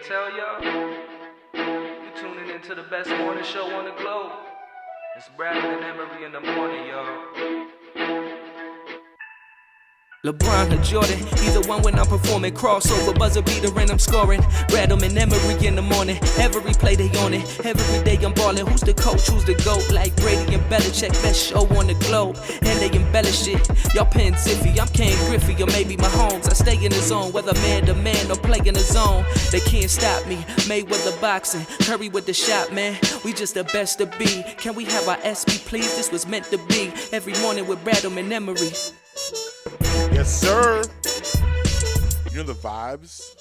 tell y'all? You tuning into the best morning show on the globe. It's Brad and Emery in the morning, y'all. LeBron or Jordan, either one when I'm performing. Crossover, buzzer beater and I'm scoring. Rattle and Emery in the morning. Every play they on it. Every day I'm balling. Who's the coach? Who's the GOAT? Like Brady and Belichick, best show on the globe. And they embellish it. Y'all pin Ziffy, I'm Ken Griffey or maybe Mahomes. I stay in the zone, whether man to man or play in the zone. They can't stop me. Mayweather boxing, Curry with the shot, man. We just the best to be. Can we have our SB, please? This was meant to be. Every morning with Bradham and Emery. Yes, sir. You know the vibes.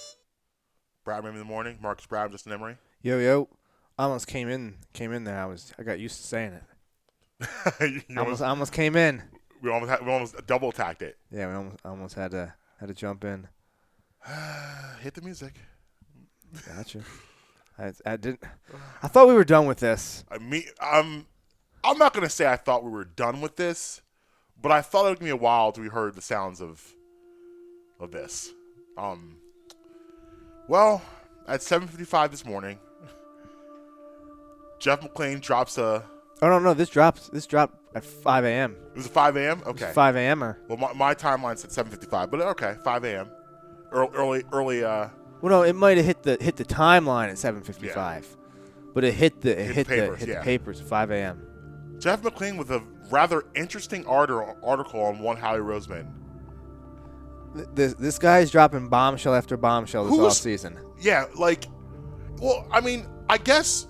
Bradham in the morning. Marques, Bradham, Justin, Emery. Yo. I almost came in there. I got used to saying it. I almost came in. We almost double attacked it. Yeah, we almost had to jump in. Hit the music. Gotcha. I didn't. I thought we were done with this. I'm not gonna say I thought we were done with this, but I thought it would be a while till we heard the sounds of this. Well, at 7:55 this morning, Jeff McClain drops a. Oh no! This dropped at 5 a.m. It was 5 a.m. Okay. 5 a.m. or. Well, my timeline said 7:55, but okay, 5 a.m. Early. Well, no, it might have hit the timeline at 7:55, yeah. But it hit the papers at 5 a.m. Jeff McClain with a rather interesting article on one Howie Roseman. This guy's dropping bombshell after bombshell this offseason. Yeah, well, I mean, I guess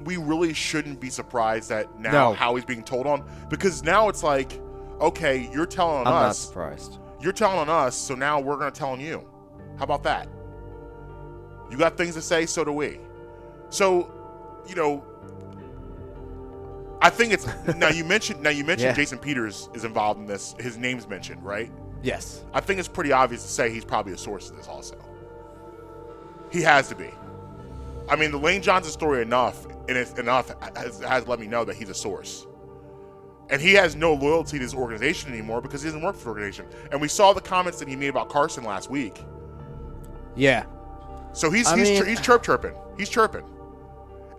we really shouldn't be surprised that now Howie's being told on, because now it's like, okay, you're telling on us. I'm not surprised. You're telling on us, so now we're going to tell on you. How about that? You got things to say, so do we. So, I think it's now you mentioned yeah. Jason Peters is involved in this. His name's mentioned, right? Yes. I think it's pretty obvious to say he's probably a source of this also. He has to be. I mean, the Lane Johnson story has let me know that he's a source. And he has no loyalty to his organization anymore because he doesn't work for the organization. And we saw the comments that he made about Carson last week. Yeah. So he's chirping. He's chirping.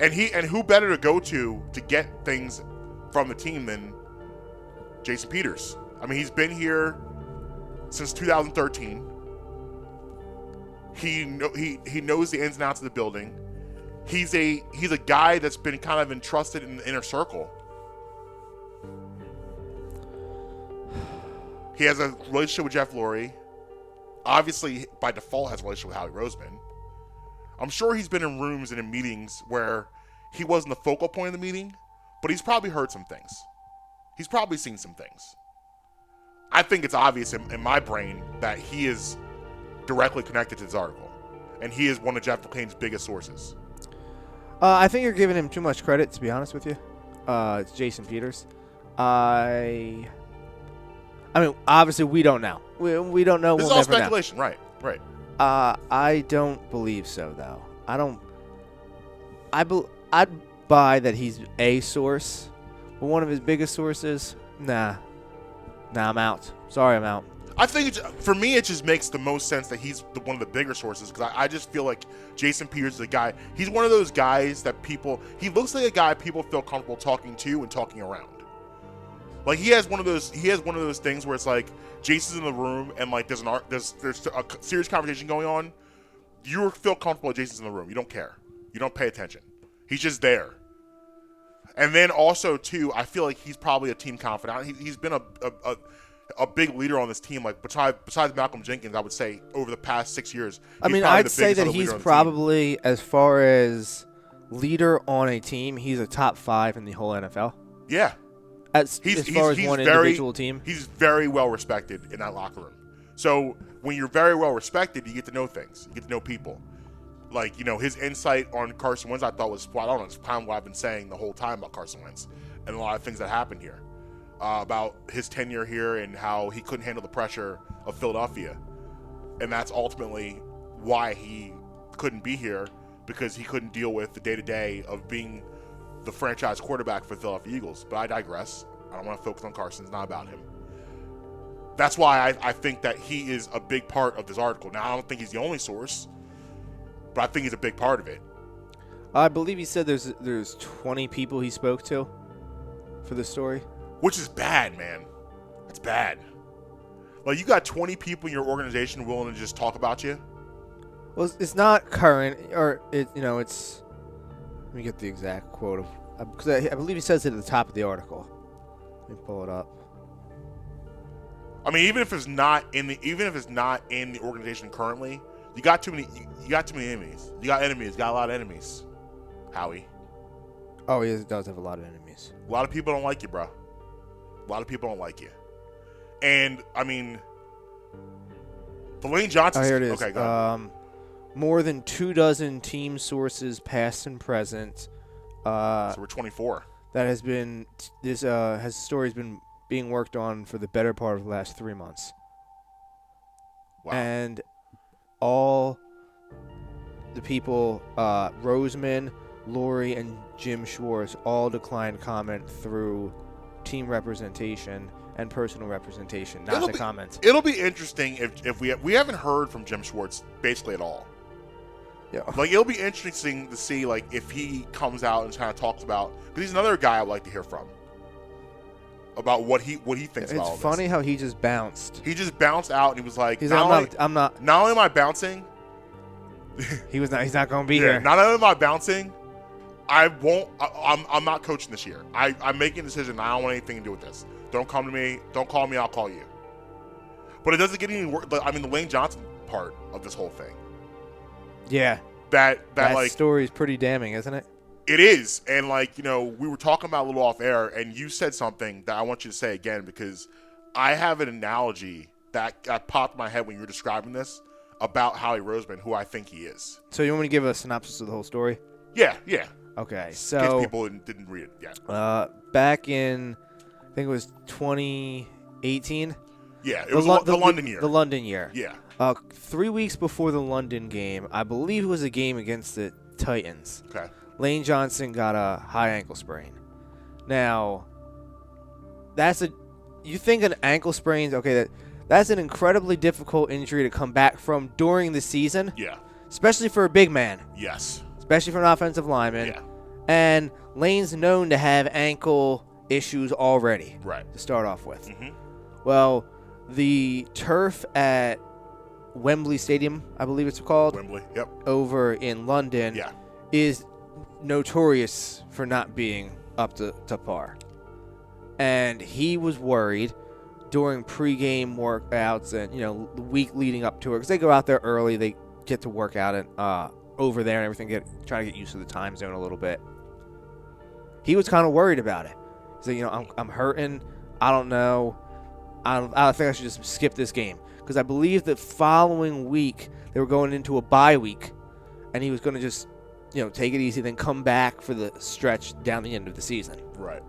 And who better to go to get things from the team than Jason Peters? I mean, he's been here since 2013. He knows the ins and outs of the building. He's a guy that's been kind of entrusted in the inner circle. He has a relationship with Jeff Lurie. Obviously, by default, has a relationship with Howie Roseman. I'm sure he's been in rooms and in meetings where he wasn't the focal point of the meeting, but he's probably heard some things. He's probably seen some things. I think it's obvious in my brain that he is directly connected to this article, and he is one of Jeff McClain's biggest sources. I think you're giving him too much credit, to be honest with you. It's Jason Peters. I mean, obviously, we don't know. We don't know. This we'll is all never speculation, know. Right. I don't believe so, though. I'd buy that he's a source, but one of his biggest sources, nah, I'm out. Sorry, I'm out. I think for me, it just makes the most sense that he's one of the bigger sources, because I just feel like Jason Peters is a guy. He's one of those guys that he looks like a guy people feel comfortable talking to and talking around. Like he has one of those things where it's like Jason's in the room and like there's a serious conversation going on. You feel comfortable that Jason's in the room. You don't care. You don't pay attention. He's just there. And then also too, I feel like he's probably a team confidant. He's been a big leader on this team. Like besides Malcolm Jenkins, I would say over the past 6 years. I mean, I'd say that he's probably, as far as leader on a team, he's a top 5 in the whole NFL. Yeah. As far as one individual team. He's very well respected in that locker room. So when you're very well respected, you get to know things. You get to know people. Like, his insight on Carson Wentz I thought was spot on. It's kind of what I've been saying the whole time about Carson Wentz and a lot of things that happened here. About his tenure here and how he couldn't handle the pressure of Philadelphia. And that's ultimately why he couldn't be here, because he couldn't deal with the day-to-day of being the franchise quarterback for the Philadelphia Eagles. But I digress. I don't want to focus on Carson. It's not about him. That's why I think that he is a big part of this article. Now, I don't think he's the only source, but I think he's a big part of it. I believe he said there's 20 people he spoke to for the story. Which is bad, man. That's bad. Like, you got 20 people in your organization willing to just talk about you? Well, it's not current, or it's. Let me get the exact quote of, because I believe he says it at the top of the article. Let me pull it up. I mean, even if it's not in the organization currently, you got too many enemies. You got a lot of enemies. Howie. Oh, he does have a lot of enemies. A lot of people don't like you, bro. A lot of people don't like you. And I mean, the Lane Johnson. Oh, here it is. Okay, go ahead. More than 24 team sources, past and present. So we're 24. That has been story's been being worked on for the better part of the last 3 months. Wow. And all the people, Roseman, Lori, and Jim Schwartz, all declined comment through team representation and personal representation, not to comment. It'll be interesting if we haven't heard from Jim Schwartz basically at all. Yeah. Like, it'll be interesting to see, like, if he comes out and kind of talks about, because he's another guy I'd like to hear from about what he thinks about all this. It's funny how he just bounced. He just bounced out and he was like, I'm not. Not only am I bouncing, He's not going to be yeah, here. not only am I bouncing, I'm not coaching this year. I'm making a decision. I don't want anything to do with this. Don't come to me. Don't call me. I'll call you. But it doesn't get any worse. I mean, the Lane Johnson part of this whole thing. Yeah. That like story is pretty damning, isn't it? It is. And like, we were talking about a little off air, and you said something that I want you to say again, because I have an analogy that popped in my head when you were describing this about Howie Roseman, who I think he is. So you want me to give a synopsis of the whole story? Yeah. Okay. In So case people didn't read it yet. Back in, I think it was 2018. Yeah, it was the London year. The London year. Yeah. 3 weeks before the London game, I believe it was a game against the Titans. Okay. Lane Johnson got a high ankle sprain. Now, you think an ankle sprain, okay, that's an incredibly difficult injury to come back from during the season. Yeah. Especially for a big man. Yes. Especially for an offensive lineman. Yeah. And Lane's known to have ankle issues already. Right. To start off with. Mm-hmm. Well, the turf at Wembley Stadium, I believe it's called. Wembley, yep. Over in London. Yeah. Is notorious for not being up to par. And he was worried during pregame workouts and, the week leading up to it. Because they go out there early. They get to work out and over there and everything, try to get used to the time zone a little bit. He was kind of worried about it. He said, I'm hurting. I don't know. I think I should just skip this game. Because I believe the following week they were going into a bye week. And he was going to just, take it easy, then come back for the stretch down the end of the season. Right.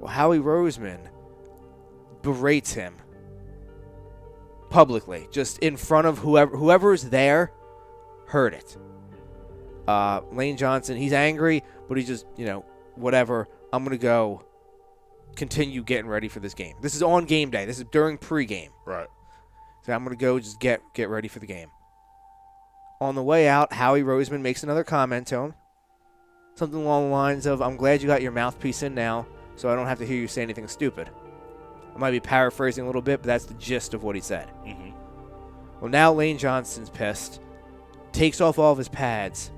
Well, Howie Roseman berates him publicly, just in front of whoever's there, heard it. Lane Johnson, he's angry, but he's just, whatever. I'm going to go continue getting ready for this game. This is on game day. This is during pregame. Right. So I'm going to go just get ready for the game. On the way out, Howie Roseman makes another comment to him. Something along the lines of, I'm glad you got your mouthpiece in now, so I don't have to hear you say anything stupid. I might be paraphrasing a little bit, but that's the gist of what he said. Mm-hmm. Well, now Lane Johnson's pissed, takes off all of his pads,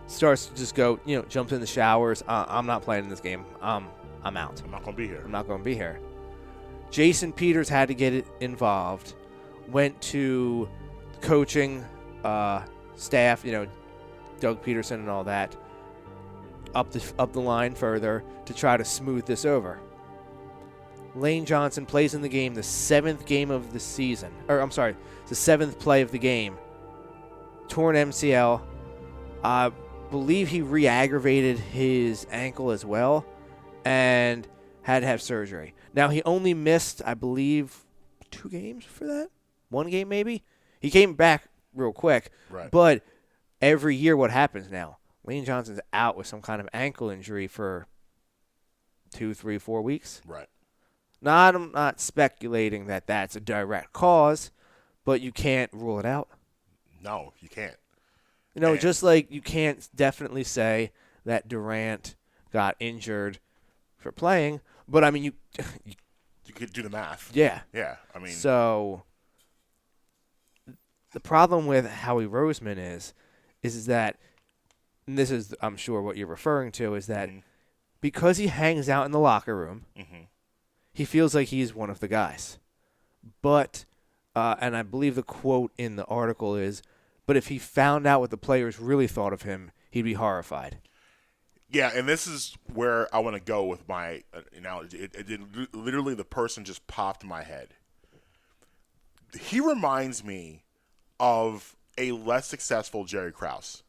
starts to just go, jumps in the showers. I'm not playing in this game. I'm out. I'm not going to be here. I'm not going to be here. Jason Peters had to get involved, went to coaching staff, Doug Peterson and all that, up the line further to try to smooth this over. Lane Johnson plays in the game, the 7th game of the season. The 7th play of the game. Torn MCL. I believe he re-aggravated his ankle as well and had to have surgery. Now, he only missed, I believe, 2 games for that? 1 game maybe? He came back real quick. Right. But every year what happens now? Lane Johnson's out with some kind of ankle injury for 2, 3, 4 weeks. Right. Now, I'm not speculating that that's a direct cause, but you can't rule it out. No, you can't. Just like you can't definitely say that Durant got injured for playing, but I mean, you could do the math. Yeah. Yeah, I mean. So the problem with Howie Roseman is that, and this is, I'm sure, what you're referring to, is that because he hangs out in the locker room, he feels like he's one of the guys. But, and I believe the quote in the article is, but if he found out what the players really thought of him, he'd be horrified. Yeah, and this is where I want to go with my analogy. Literally, the person just popped in my head. He reminds me of a less successful Jerry Krause.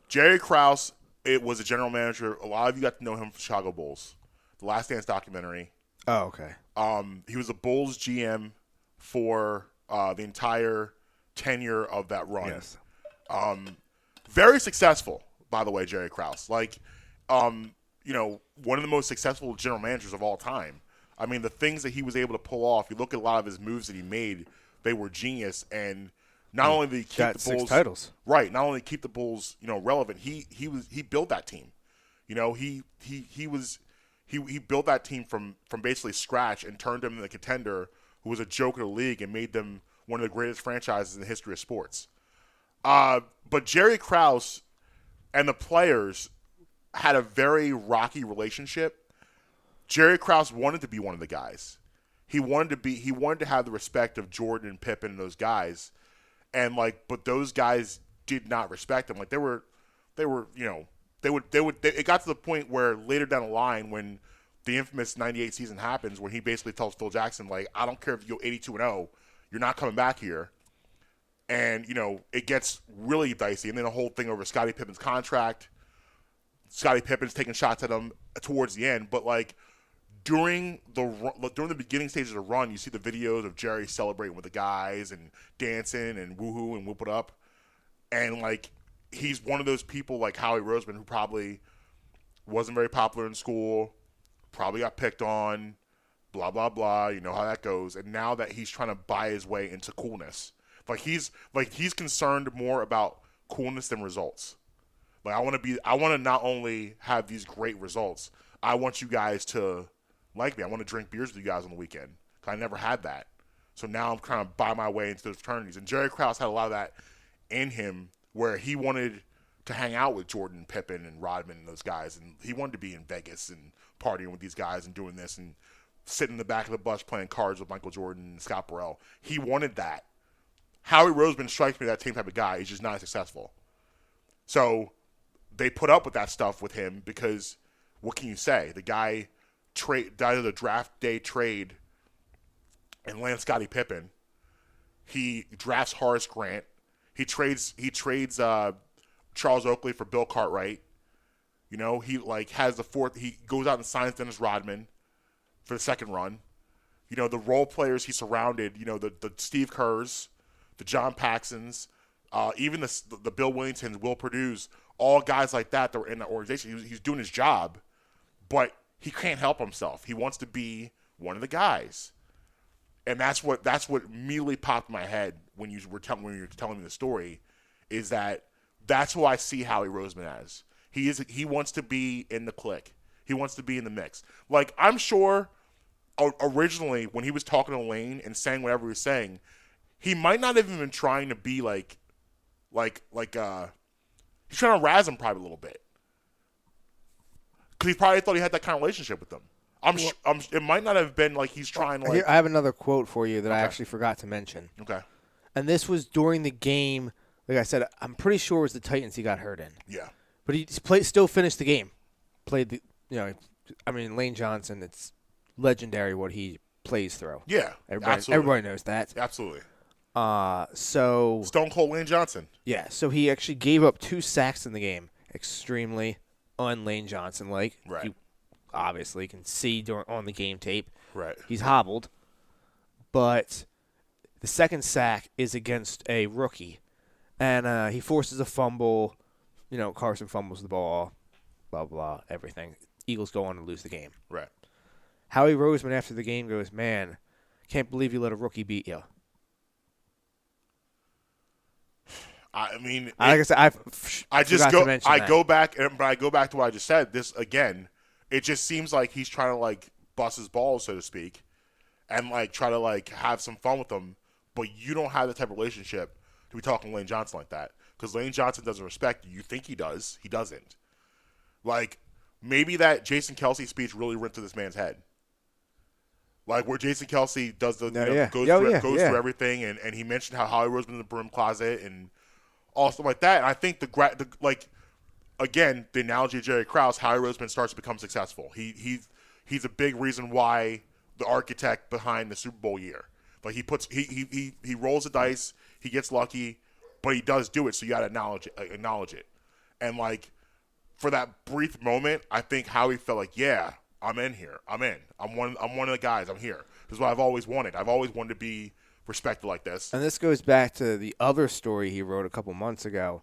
Jerry Krause, it was a general manager. A lot of you got to know him from Chicago Bulls, the Last Dance documentary. Oh, okay. He was a Bulls GM for the entire tenure of that run. Yes. Very successful, by the way, Jerry Krause. Like, one of the most successful general managers of all time. I mean, the things that he was able to pull off, you look at a lot of his moves that he made, they were genius. And not only did he keep got the Bulls 6 titles. Right, not only keep the Bulls, relevant, he built that team. He built that team from basically scratch and turned them into a contender who was a joke of the league and made them one of the greatest franchises in the history of sports. But Jerry Krause and the players had a very rocky relationship. Jerry Krause wanted to be one of the guys. He wanted to have the respect of Jordan and Pippen and those guys. And but those guys did not respect him. Like it got to the point where later down the line when the infamous 98 season happens, when he basically tells Phil Jackson, I don't care if you go 82-0, you're not coming back here. And, it gets really dicey. And then the whole thing over Scottie Pippen's contract. Scottie Pippen's taking shots at him towards the end. But, during the beginning stages of the run, you see the videos of Jerry celebrating with the guys and dancing and woohoo and whoop it up. And, he's one of those people like Howie Roseman who probably wasn't very popular in school, probably got picked on, blah, blah, blah. You know how that goes. And now that he's trying to buy his way into coolness. He's concerned more about coolness than results. I want to not only have these great results, I want you guys to like me. I want to drink beers with you guys on the weekend. I never had that. So now I'm trying to buy my way into those fraternities. And Jerry Krause had a lot of that in him where he wanted to hang out with Jordan, Pippen, and Rodman and those guys. And he wanted to be in Vegas and partying with these guys and doing this and sitting in the back of the bus playing cards with Michael Jordan and Scott Burrell. He wanted that. Howie Roseman strikes me as that same type of guy. He's just not as successful. So they put up with that stuff with him because what can you say? The guy died of the draft day trade and lands Scottie Pippen. He drafts Horace Grant. He trades Charles Oakley for Bill Cartwright. He has the fourth. He goes out and signs Dennis Rodman for the second run. The role players he surrounded. The Steve Kerrs, the John Paxsons, even the Bill Wellingtons, Will Purdue's, all guys like that were in the organization. He's doing his job, but he can't help himself. He wants to be one of the guys, and that's what immediately popped in my head when you were telling me the story, is that's who I see Howie Roseman as. He wants to be in the clique. He wants to be in the mix. I'm sure originally when he was talking to Lane and saying whatever he was saying, he might not have even been trying to be he's trying to razz him probably a little bit. Because he probably thought he had that kind of relationship with them. It might not have been he's trying Here, I have another quote for you that I actually forgot to mention. Okay. And this was during the game. Like I said, I'm pretty sure it was the Titans he got hurt in. Yeah. But he still finished the game. Played Lane Johnson, it's legendary what he plays through. Yeah, everybody knows that. Absolutely. So Stone Cold Lane Johnson. Yeah, so he actually gave up 2 sacks in the game. Extremely un-Lane Johnson-like. Right. You obviously can see on the game tape. Right. He's hobbled. But the second sack is against a rookie. And he forces a fumble. Carson fumbles the ball. Blah, blah, everything. Eagles go on to lose the game. Right. Howie Roseman after the game goes, "Man, can't believe you let a rookie beat you." I mean, like I said, I just forgot to mention that. go back to what I just said. This again, it just seems like he's trying to like bust his balls, so to speak, and like try to like have some fun with them. But you don't have the type of relationship to be talking to Lane Johnson like that, because Lane Johnson doesn't respect you. You think he does, he doesn't. Like maybe that Jason Kelce speech really went through this man's head. Like where Jason Kelce does the goes through everything, and he mentioned how Howie Roseman in the broom closet and all stuff like that. And I think again, the analogy of Jerry Krause, Howie Roseman starts to become successful. He's a big reason why the architect behind the Super Bowl year. Like he rolls the dice, he gets lucky, but he does do it. So you got to acknowledge it. And like for that brief moment, I think Howie felt like, yeah, I'm in here. I'm in. I'm one of the guys. I'm here. This is what I've always wanted. I've always wanted to be respected like this. And this goes back to the other story he wrote a couple months ago.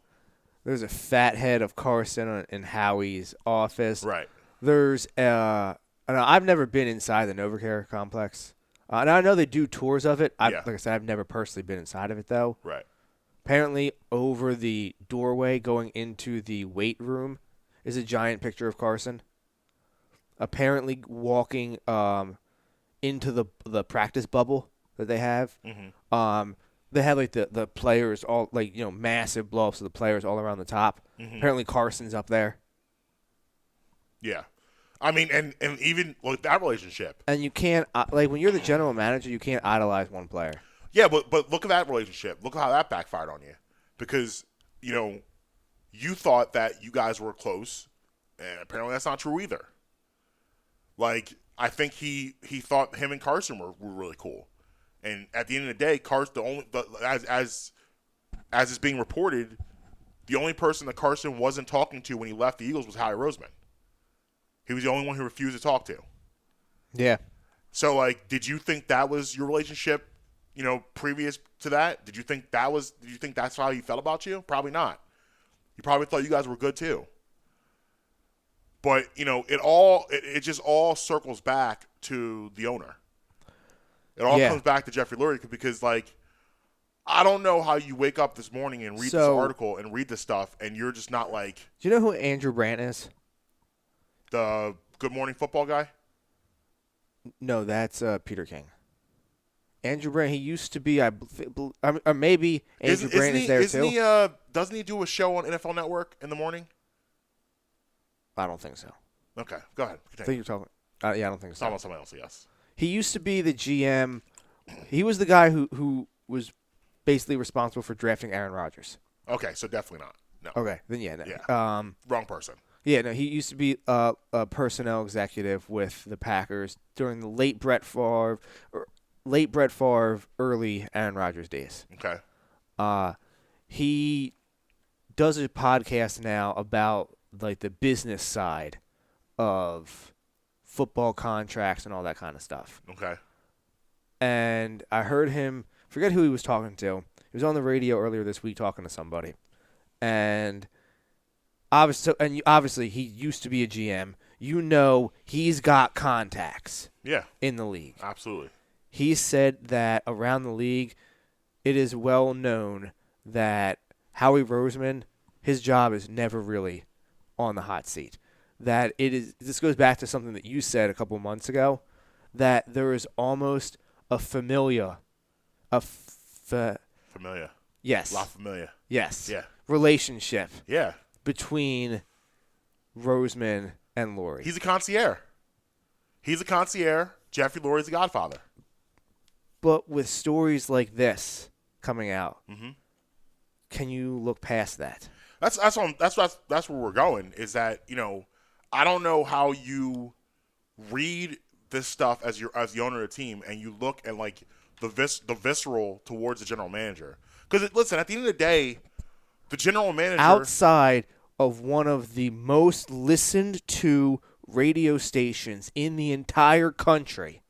There's a fat head of Carson in Howie's office. Right. There's I've never been inside the NovaCare complex. And I know they do tours of it. Like I said, I've never personally been inside of it, though. Right. Apparently, over the doorway going into the weight room is a giant picture of Carson. Apparently, walking into the practice bubble that they have, they have like the players all like massive blow-ups of the players all around the top. Apparently, Carson's up there. Yeah, I mean, and even like that relationship. And you can't like when you're the general manager, you can't idolize one player. Yeah, but look at that relationship. Look at how that backfired on you, because you thought that you guys were close, and apparently that's not true either. Like, I think he thought him and Carson were really cool. And at the end of the day, Carson, as is being reported, the only person that Carson wasn't talking to when he left the Eagles was Howie Roseman. He was the only one who refused to talk to. Yeah. So, like, did you think that was your relationship, previous to that? Did you think that's how he felt about you? Probably not. You probably thought you guys were good too. But, it just all circles back to the owner. It all comes back to Jeffrey Lurie because, like, I don't know how you wake up this morning and read this article and read this stuff and you're just not like. Do you know who Andrew Brandt is? The Good Morning Football guy? No, that's Peter King. Andrew Brandt, he used to be, or maybe Andrew Brandt is there too. Doesn't he do a show on NFL Network in the morning? I don't think so. Okay, go ahead. I think you're talking. I don't think so. Talking about somebody else, yes. He used to be the GM. He was the guy who was basically responsible for drafting Aaron Rodgers. Okay, so definitely not. No. Okay, then yeah. No. Yeah. Wrong person. Yeah, no, he used to be a personnel executive with the Packers during the late Brett Favre, early Aaron Rodgers days. Okay. He does a podcast now about like the business side of football contracts and all that kind of stuff. Okay. And I heard him, forget who he was talking to. He was on the radio earlier this week talking to somebody. And obviously he used to be a GM. He's got contacts in the league. Absolutely. He said that around the league, it is well known that Howie Roseman, his job is never really on the hot seat. That it is. This goes back to something that you said a couple months ago, that there is almost a familia. Familia. Yes. La Familia. Yes. Yeah. Relationship. Yeah. Between Roseman and Lurie. He's a concierge. Jeffrey Lurie's the Godfather. But with stories like this coming out, can you look past that? That's where we're going. Is that I don't know how you read this stuff as the owner of the team and you look at like the visceral towards the general manager. Because listen, at the end of the day, the general manager outside of one of the most listened to radio stations in the entire country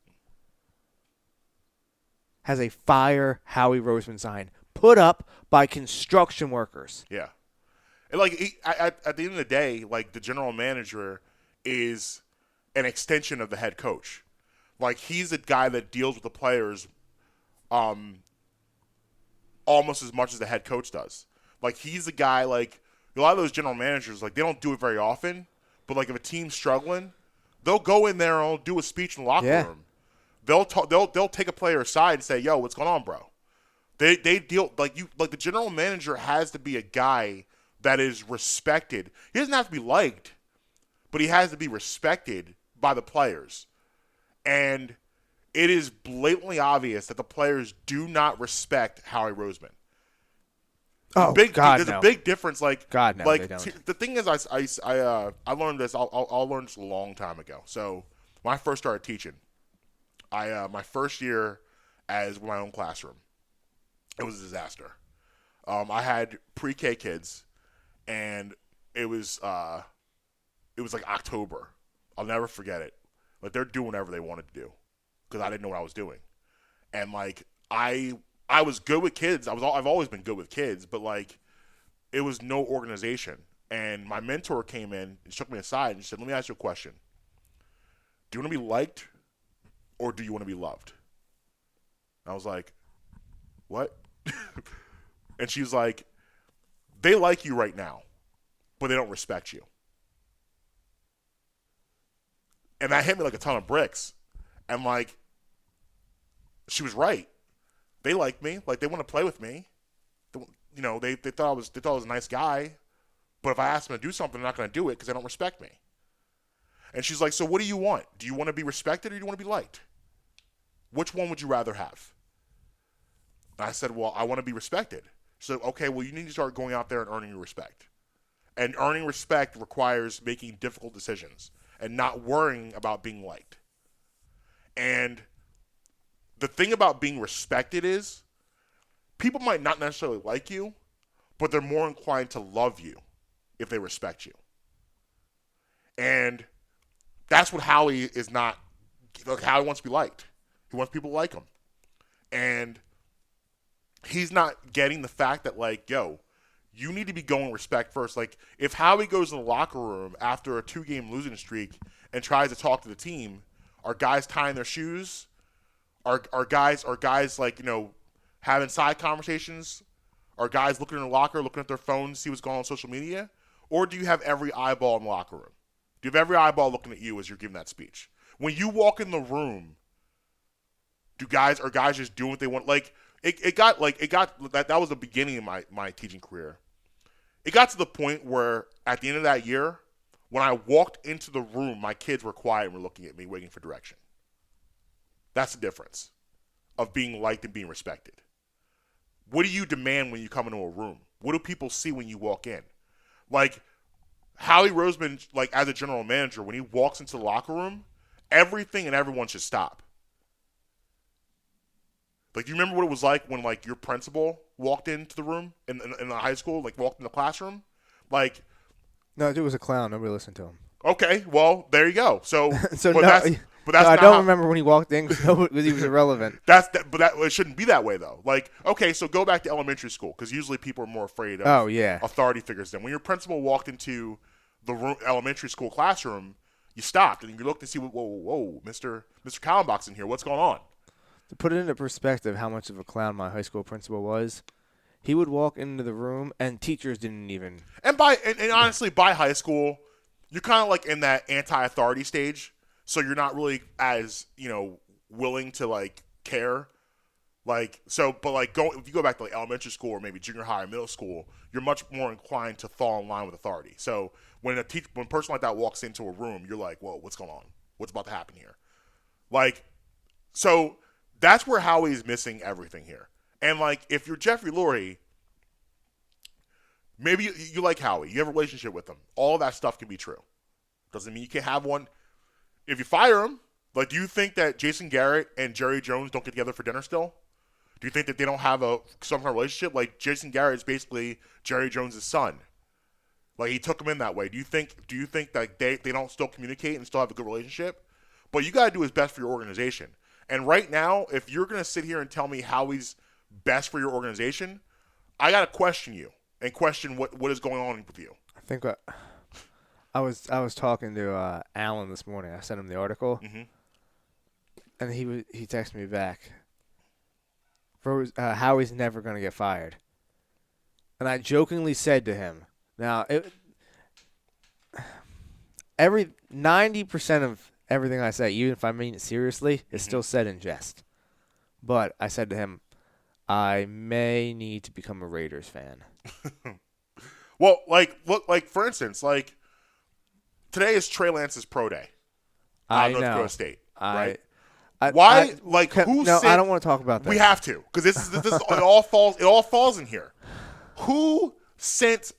has a Fire Howie Roseman sign put up by construction workers. Yeah. And like at the end of the day, like the general manager is an extension of the head coach. Like he's the guy that deals with the players almost as much as the head coach does. Like, he's the guy, like, a lot of those general managers, like, they don't do it very often. But, like, if a team's struggling, they'll go in there and do a speech in the locker room. They'll take a player aside and say, yo, what's going on, bro? They deal, like, the general manager has to be a guy that is respected. He doesn't have to be liked, but he has to be respected by the players. And it is blatantly obvious that the players do not respect Howie Roseman. There's a big difference. Like, God, no, like they don't. The thing is, I learned this. I'll learn this a long time ago. So when I first started teaching, my first year as my own classroom, it was a disaster. I had pre-K kids, and it was like October. I'll never forget it. Like, they're doing whatever they wanted to do because I didn't know what I was doing, and like I was good with kids. I've always been good with kids, but like it was no organization. And my mentor came in and took me aside and said, "Let me ask you a question. Do you want to be liked, or do you want to be loved?" I was like, "What?" And she's like, "They like you right now, but they don't respect you." And that hit me like a ton of bricks. And like, she was right. They like me, like they want to play with me. They thought I was a nice guy, but if I ask them to do something, they're not going to do it because they don't respect me. And she's like, "So what do you want? Do you want to be respected or do you want to be liked? Which one would you rather have?" And I said, "Well, I want to be respected." So okay, well, you need to start going out there and earning your respect. And earning respect requires making difficult decisions and not worrying about being liked. And the thing about being respected is people might not necessarily like you, but they're more inclined to love you if they respect you. And that's what Howie is not. Like, Howie wants to be liked. He wants people to like him. And he's not getting the fact that, like, yo, you need to be going respect first. Like, if Howie goes in the locker room after a 2-game losing streak and tries to talk to the team, are guys tying their shoes? Are guys like, having side conversations? Are guys looking in the locker, looking at their phones, see what's going on social media? Or do you have every eyeball in the locker room? Do you have every eyeball looking at you as you're giving that speech? When you walk in the room, are guys just doing what they want? Like, that was the beginning of my teaching career. It got to the point where at the end of that year, when I walked into the room, my kids were quiet and were looking at me, waiting for direction. That's the difference of being liked and being respected. What do you demand when you come into a room? What do people see when you walk in? Like, Howie Roseman, like, as a general manager, when he walks into the locker room, everything and everyone should stop. Like, do you remember what it was like when, like, your principal walked into the room in the high school, like, walked in the classroom? Like, no, it was a clown. Nobody listened to him. Okay, well, there you go. So, I don't remember when he walked in because he was irrelevant. It shouldn't be that way, though. Like, okay, so go back to elementary school because usually people are more afraid of authority figures. Then when your principal walked into the elementary school classroom, you stopped and you looked to see, whoa, Mr. Kallenbach's in here. What's going on? To put it into perspective, how much of a clown my high school principal was, he would walk into the room and teachers didn't even. And honestly, by high school, you're kind of like in that anti-authority stage. So you're not really as, willing to, like, care. Like, so, but, like, if you go back to, like, elementary school or maybe junior high or middle school, you're much more inclined to fall in line with authority. So when a person like that walks into a room, you're like, whoa, what's going on? What's about to happen here? Like, so that's where Howie's missing everything here. And, like, if you're Jeffrey Lurie, maybe you like Howie. You have a relationship with him. All that stuff can be true. Doesn't mean you can't have one. If you fire him, like, do you think that Jason Garrett and Jerry Jones don't get together for dinner still? Do you think that they don't have some kind of relationship? Like, Jason Garrett is basically Jerry Jones' son. Like, he took him in that way. Do you think that they don't still communicate and still have a good relationship? But you got to do what's best for your organization. And right now, if you're going to sit here and tell me Howie's best for your organization, I got to question you and question what is going on with you. I think I was talking to Alan this morning. I sent him the article, and he texted me back. Howie's never going to get fired. And I jokingly said to him, now, 90% of everything I say, even if I mean it seriously, is still said in jest. But I said to him, I may need to become a Raiders fan. Well, look, for instance, today is Trey Lance's pro day. I North know. Dakota State, right? I Who? No, said, I don't want to talk about that. We have to, because this it all falls in here. Who sent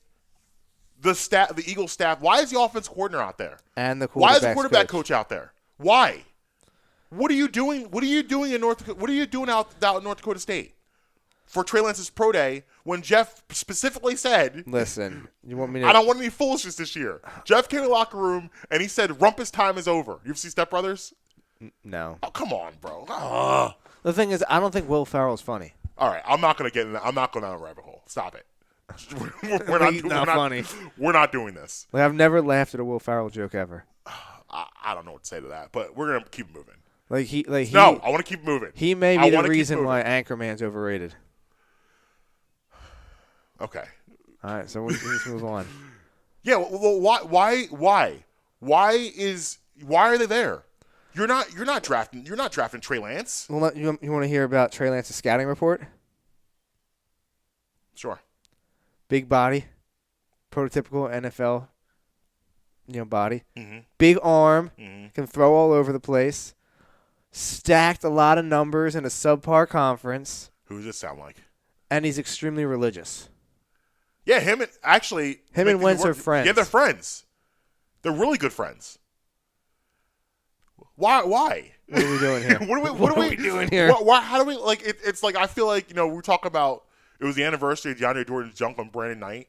the Eagles staff? Why is the offense coordinator out there? And the why is the quarterback coach out there? Why? What are you doing? What are you doing in North Dakota? What are you doing out in North Dakota State for Trey Lance's pro day when Jeff specifically said, "Listen, you want me to? I don't want any foolishness this year." Jeff came in the locker room and he said, "Rumpus time is over." You ever see Step Brothers? No. Oh, come on, bro. The thing is, I don't think Will Ferrell's funny. All right, I'm not gonna get in. I'm not going down a rabbit hole. Stop it. He's not funny. We're not doing this. Like, I've never laughed at a Will Ferrell joke ever. I don't know what to say to that, but we're gonna keep moving. No, I want to keep moving. He may be the reason why Anchorman's overrated. Okay. All right, so let's move on. Yeah. Well, why are they there? You're not drafting Trey Lance. Well, you want to hear about Trey Lance's scouting report? Sure. Big body, prototypical NFL, body. Mm-hmm. Big arm, Mm-hmm. can throw all over the place. Stacked a lot of numbers in a subpar conference. Who does this sound like? And he's extremely religious. Yeah, him and Wentz are friends. Yeah, they're friends. They're really good friends. Why? What are we doing here? what are we doing here? How do we It's like I feel like we talk about. It was the anniversary of DeAndre Jordan's junk on Brandon Knight,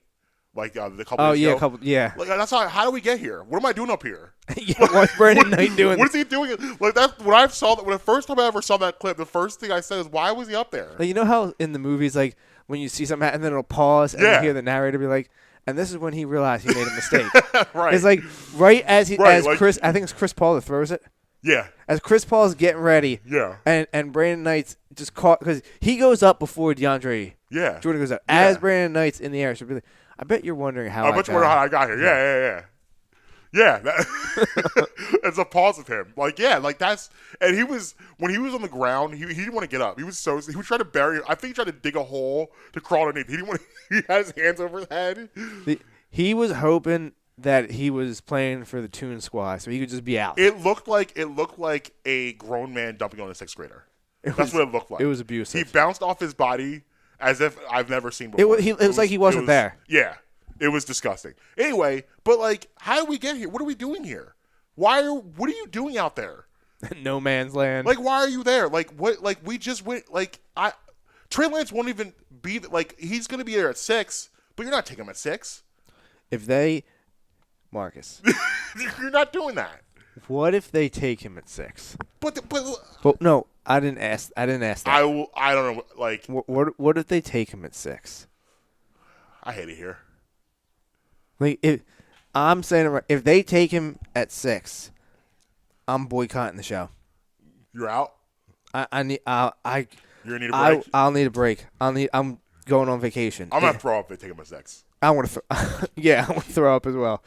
the couple days ago. Like that's how do we get here? What am I doing up here? What's Brandon Knight doing? What is he doing? Like that's when I saw that. When the first time I ever saw that clip, the first thing I said is, "Why was he up there?" Like, you know how in the movies, like when you see something and then it'll pause and you hear the narrator be like, "And this is when he realized he made a mistake." Right. It's like Chris. I think it's Chris Paul that throws it. Yeah. As Chris Paul is getting ready. Yeah. And Brandon Knight's just caught because he goes up before DeAndre. Yeah. Jordan goes up as Brandon Knight's in the air. So really, I bet you're wondering how. I bet you're wondering how I got here. Yeah. Yeah. It's a pause of him. That's and he was when he was on the ground. He didn't want to get up. He was trying to bury. I think he tried to dig a hole to crawl underneath. He didn't want. He had his hands over his head. He was hoping that he was playing for the Toon Squad, so he could just be out. It looked like a grown man dumping on a sixth grader. That's what it looked like. It was abusive. He bounced off his body as if I've never seen before. It was like he wasn't there. Yeah, it was disgusting. Anyway, but how did we get here? What are we doing here? What are you doing out there? No man's land. Why are you there? What? We just went. Trey Lance won't even be he's going to be there at 6, but you're not taking him at 6. If they. Marcus. You're not doing that. What if they take him at 6? But no, I didn't ask that. I don't know. What if they take him at 6? I hate it here. I'm saying it right. If they take him at 6, I'm boycotting the show. You're out. I need. You're gonna need a break. I'll need a break. I'm going on vacation. I'm gonna throw up if they take him at 6. I want to. I want to throw up as well.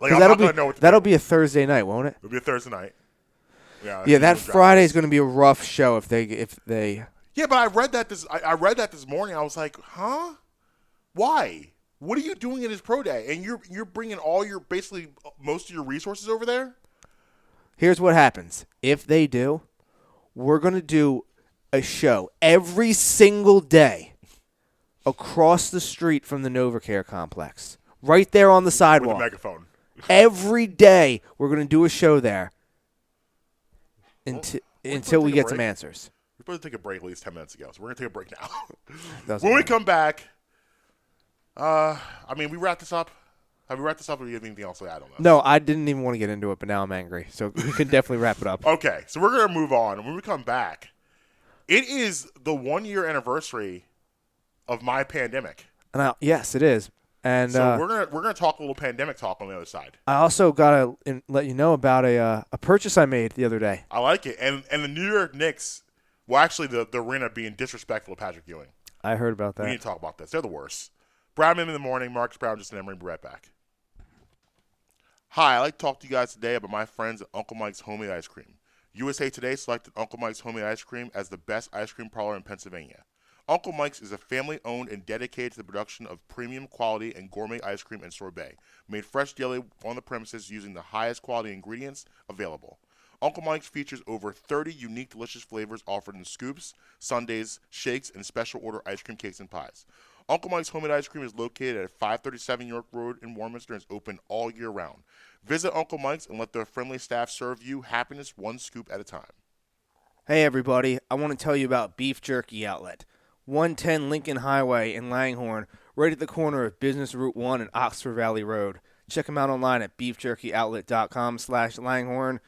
I'm not gonna know what to that'll do. be a Thursday night, won't it? It'll be a Thursday night. Yeah, that Friday is going to be a rough show if they. Yeah, but I read that this morning. I was like, huh? Why? What are you doing at his pro day? And you're bringing basically most of your resources over there? Here's what happens. If they do, we're going to do a show every single day across the street from the NovaCare complex. Right there on the sidewalk. With a megaphone. Every day we're going to do a show there until we get some answers. We're supposed to take a break at least 10 minutes ago, so we're going to take a break now. When we come back, we wrap this up. Have we wrapped this up or do you have anything else to add on this? No, I didn't even want to get into it, but now I'm angry. So we can definitely wrap it up. Okay, so we're going to move on. And when we come back, it is the 1-year anniversary of my pandemic. Yes, it is. And so we're gonna talk a little pandemic talk on the other side. I also gotta let you know about a purchase I made the other day. I like it, and the New York Knicks. Well, actually, the arena being disrespectful of Patrick Ewing. I heard about that. We need to talk about this. They're the worst. Brown in the morning, Marques, Brown, Justin, Emery, be right back. Hi, I'd like to talk to you guys today about my friends at Uncle Mike's Homemade Ice Cream. USA Today selected Uncle Mike's Homemade Ice Cream as the best ice cream parlor in Pennsylvania. Uncle Mike's is a family-owned and dedicated to the production of premium quality and gourmet ice cream and sorbet, made fresh daily on the premises using the highest quality ingredients available. Uncle Mike's features over 30 unique delicious flavors offered in scoops, sundaes, shakes, and special order ice cream cakes and pies. Uncle Mike's Homemade Ice Cream is located at 537 York Road in Warminster and is open all year round. Visit Uncle Mike's and let their friendly staff serve you happiness one scoop at a time. Hey everybody, I want to tell you about Beef Jerky Outlet. 110 Lincoln Highway in Langhorne, right at the corner of Business Route 1 and Oxford Valley Road. Check them out online at beefjerkyoutlet.com/Langhorne.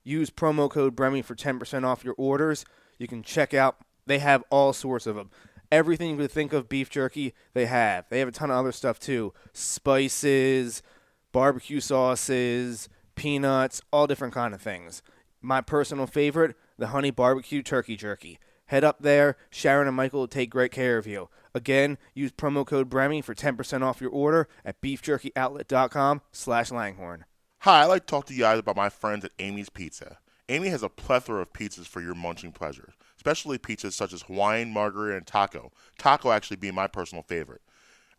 Use promo code BREMI for 10% off your orders. You can check out, they have all sorts of them. Everything you could think of beef jerky, they have. They have a ton of other stuff too. Spices, barbecue sauces, peanuts, all different kind of things. My personal favorite, the honey barbecue turkey jerky. Head up there. Sharon and Michael will take great care of you. Again, use promo code BREMI for 10% off your order at beefjerkyoutlet.com/Langhorne. Hi, I'd like to talk to you guys about my friends at Amy's Pizza. Amy has a plethora of pizzas for your munching pleasure, especially pizzas such as Hawaiian, Margarita, and Taco. Taco actually being my personal favorite.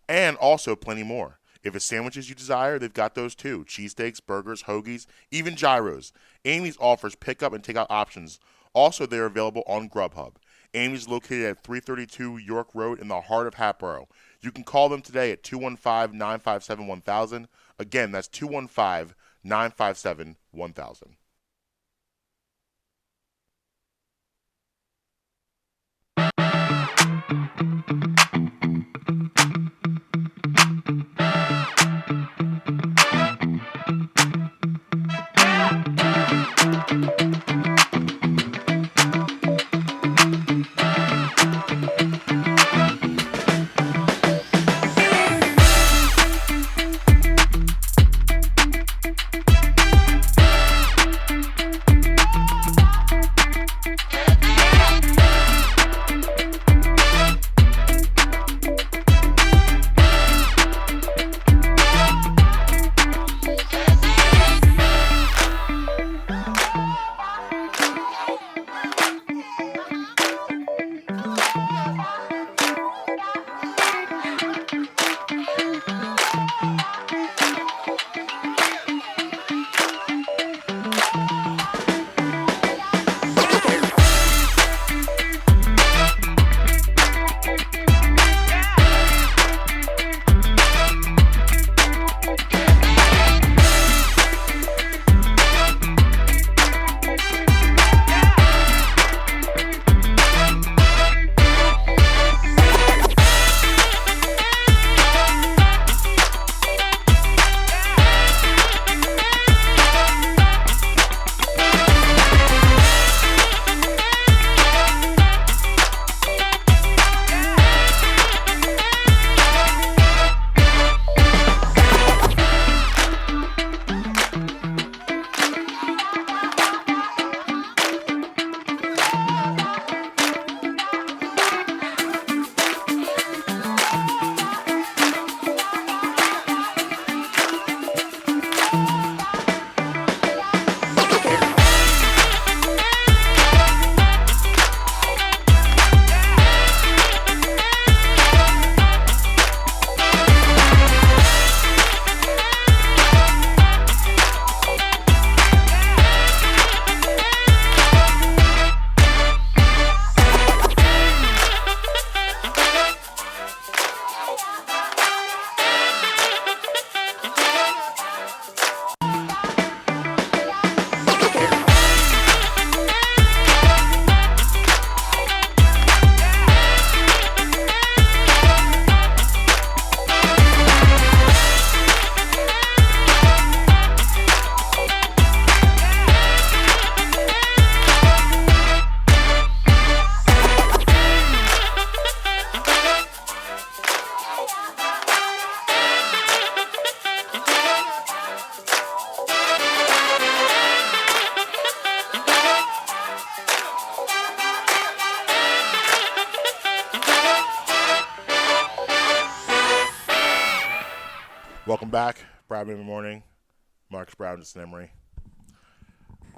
And also plenty more. If it's sandwiches you desire, they've got those too. Cheesesteaks, burgers, hoagies, even gyros. Amy's offers pickup and takeout options. Also, they're available on Grubhub. Amy's located at 332 York Road in the heart of Hatboro. You can call them today at 215-957-1000. Again, that's 215-957-1000. Welcome back, Brown in the Morning. Marques, Brown, Justin, Emery.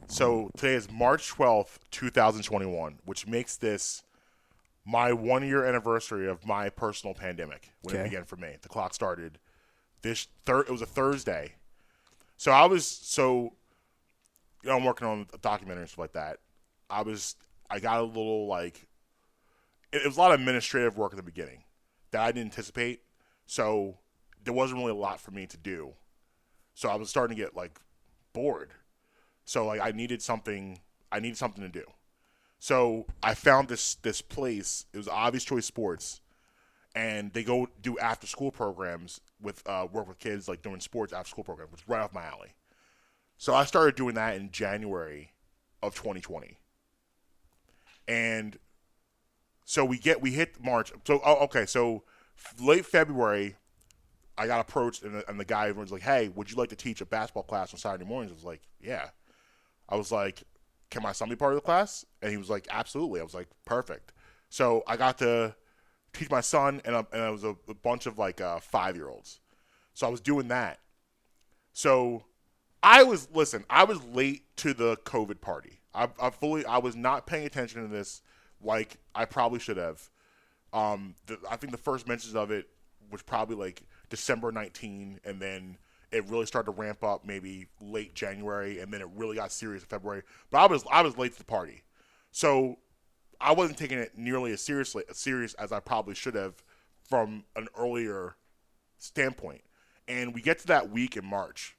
So today is March 12th, 2021, which makes this my 1-year anniversary of my personal pandemic when it began for me. The clock started it was a Thursday. So I'm working on a documentary and stuff like that. I got a little it was a lot of administrative work at the beginning that I didn't anticipate. So there wasn't really a lot for me to do. So I was starting to get bored. So I needed something to do. So I found this place. It was Obvious Choice Sports, and they go do after school programs with work with kids doing sports after school programs, which is right off my alley. So I started doing that in January of 2020. And so we hit March. So late February, I got approached, and the guy was like, "Hey, would you like to teach a basketball class on Saturday mornings?" I was like, "Yeah." I was like, "Can my son be part of the class?" And he was like, "Absolutely." I was like, "Perfect." So I got to teach my son, and it was a bunch of 5-year-olds. So I was doing that. So I was late to the COVID party. I was not paying attention to this like I probably should have. I think the first mentions of it was probably December 19, and then it really started to ramp up maybe late January, and then it really got serious in February. But I was late to the party, so I wasn't taking it nearly as serious as I probably should have from an earlier standpoint. And we get to that week in March,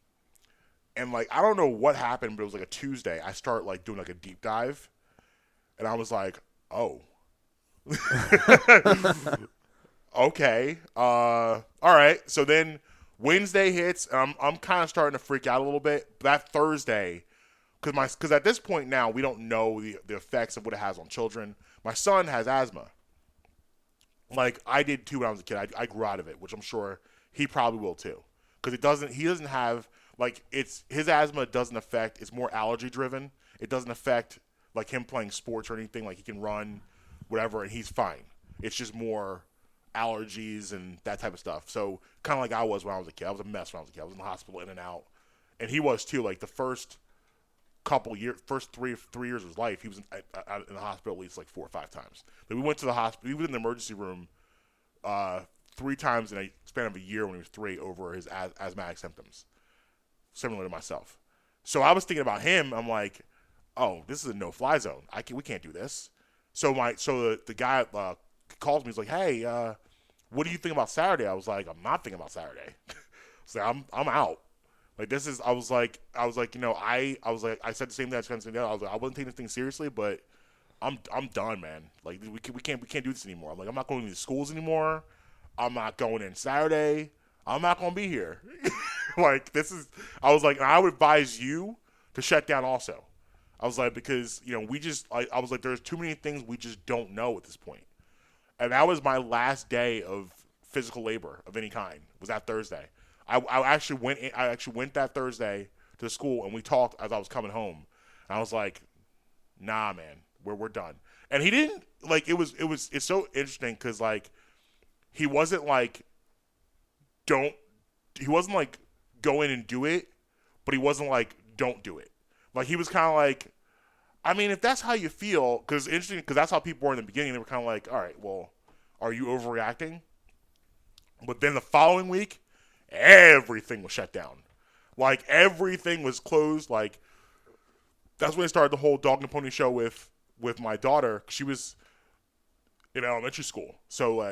and I don't know what happened, but it was a Tuesday. I start doing a deep dive, and I was like, oh. Okay. All right. So then Wednesday hits, and I'm kind of starting to freak out a little bit. That Thursday, because at this point now we don't know the effects of what it has on children. My son has asthma. I did too when I was a kid. I grew out of it, which I'm sure he probably will too. Because he doesn't have his asthma doesn't affect. It's more allergy driven. It doesn't affect him playing sports or anything. He can run, whatever, and he's fine. It's just more allergies and that type of stuff. So kind of I was when I was a kid. I was a mess when I was a kid. I was in the hospital in and out, and he was too. The first couple years, first three years of his life, he was in the hospital at least 4 or 5 times. We went to the hospital. He was in the emergency room 3 times in a span of a year when he was 3 over his asthmatic symptoms, similar to myself. So I was thinking about him. I'm like, oh, this is a no-fly zone. We can't do this. So the guy calls me. He's like, hey, what do you think about Saturday? I was like, I'm not thinking about Saturday. So I'm out. This is. I was like, I said the same thing. I was like, I wasn't taking this thing seriously, but I'm done, man. We can't do this anymore. I'm not going to these schools anymore. I'm not going in Saturday. I'm not going to be here. This is. I was like, I would advise you to shut down also. I was like, because we just. I was like, there's too many things we just don't know at this point. And that was my last day of physical labor of any kind. Was that Thursday? I actually went that Thursday to the school, and we talked as I was coming home. And I was like, nah, man, we're done. And he didn't it's so interesting because he wasn't go in and do it, but he wasn't don't do it. He was kind of I mean, if that's how you feel, because interesting, because that's how people were in the beginning. They were kind of all right, well, are you overreacting? But then the following week, everything was shut down. Everything was closed. That's when they started the whole dog and pony show with my daughter. She was in elementary school, so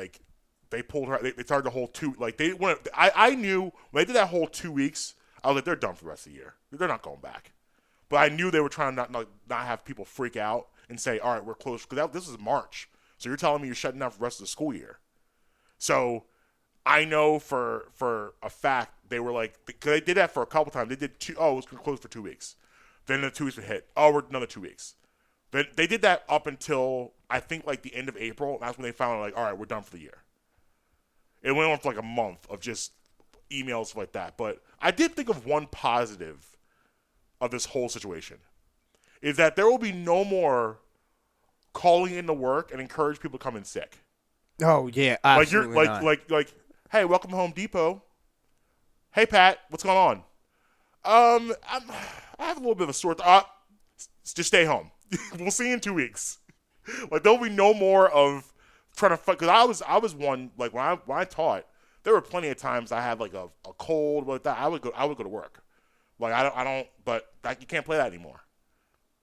they pulled her. They started the whole 2. I knew when they did that whole 2 weeks. I was like, they're done for the rest of the year. They're not going back. But I knew they were trying to not have people freak out and say, all right, we're closed. Because this is March. So you're telling me you're shutting down for the rest of the school year. So I know for a fact they were because they did that for a couple times. They did 2, it was closed for 2 weeks. Then the 2 weeks would hit. Oh, we're another 2 weeks. Then they did that up until, I think, the end of April. And that's when they found all right, we're done for the year. It went on for a month of just emails like that. But I did think of one positive of this whole situation is that there will be no more calling into work and encourage people to come in sick. Oh yeah, absolutely you're not. Hey, welcome to Home Depot. Hey, Pat, what's going on? I have a little bit of a sore throat. Just stay home. We'll see you in 2 weeks. Like, there'll be no more of trying to fuck. Because I was one, like, when I taught, there were plenty of times I had, like, a cold, like that. I would go to work. Like, I don't, but like, you can't play that anymore.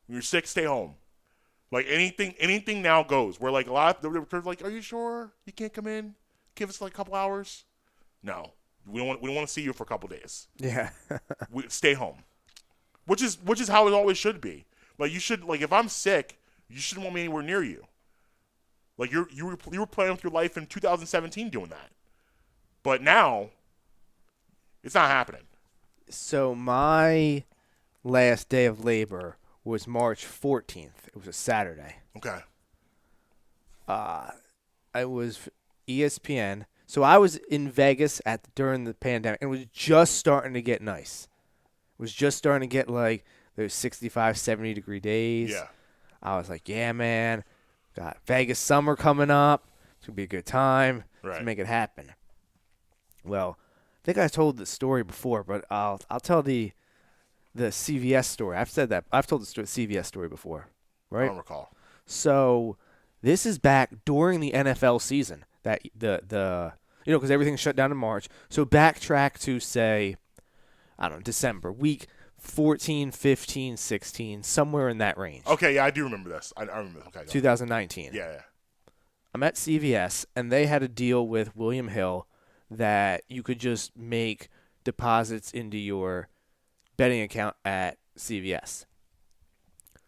When you're sick, stay home. Like, anything now goes. Where, like, a lot of they're like, are you sure you can't come in? Give us, like, a couple hours? No. We don't want to see you for a couple days. Yeah. Stay home. Which is how it always should be. Like, you should, like, if I'm sick, you shouldn't want me anywhere near you. Like, you were playing with your life in 2017 doing that. But now, it's not happening. So my last day of labor was March 14th. It was a Saturday. Okay. I was ESPN. So I was in Vegas during the pandemic, and it was just starting to get nice. It was just starting to get, like, those 65, 70-degree days. Yeah. I was like, yeah, man, got Vegas summer coming up. It's going to be a good time to make it happen. Well, I think I told the story before, but I'll tell the CVS story. I've said that. I've told the CVS story before, right? I don't recall. So this is back during the NFL season. That because everything's shut down in March. So backtrack to, say, I don't know, December, week 14, 15, 16, somewhere in that range. Okay, yeah, I do remember this. I remember this. Okay, 2019. Yeah. I'm at CVS, and they had a deal with William Hill that you could just make deposits into your betting account at CVS.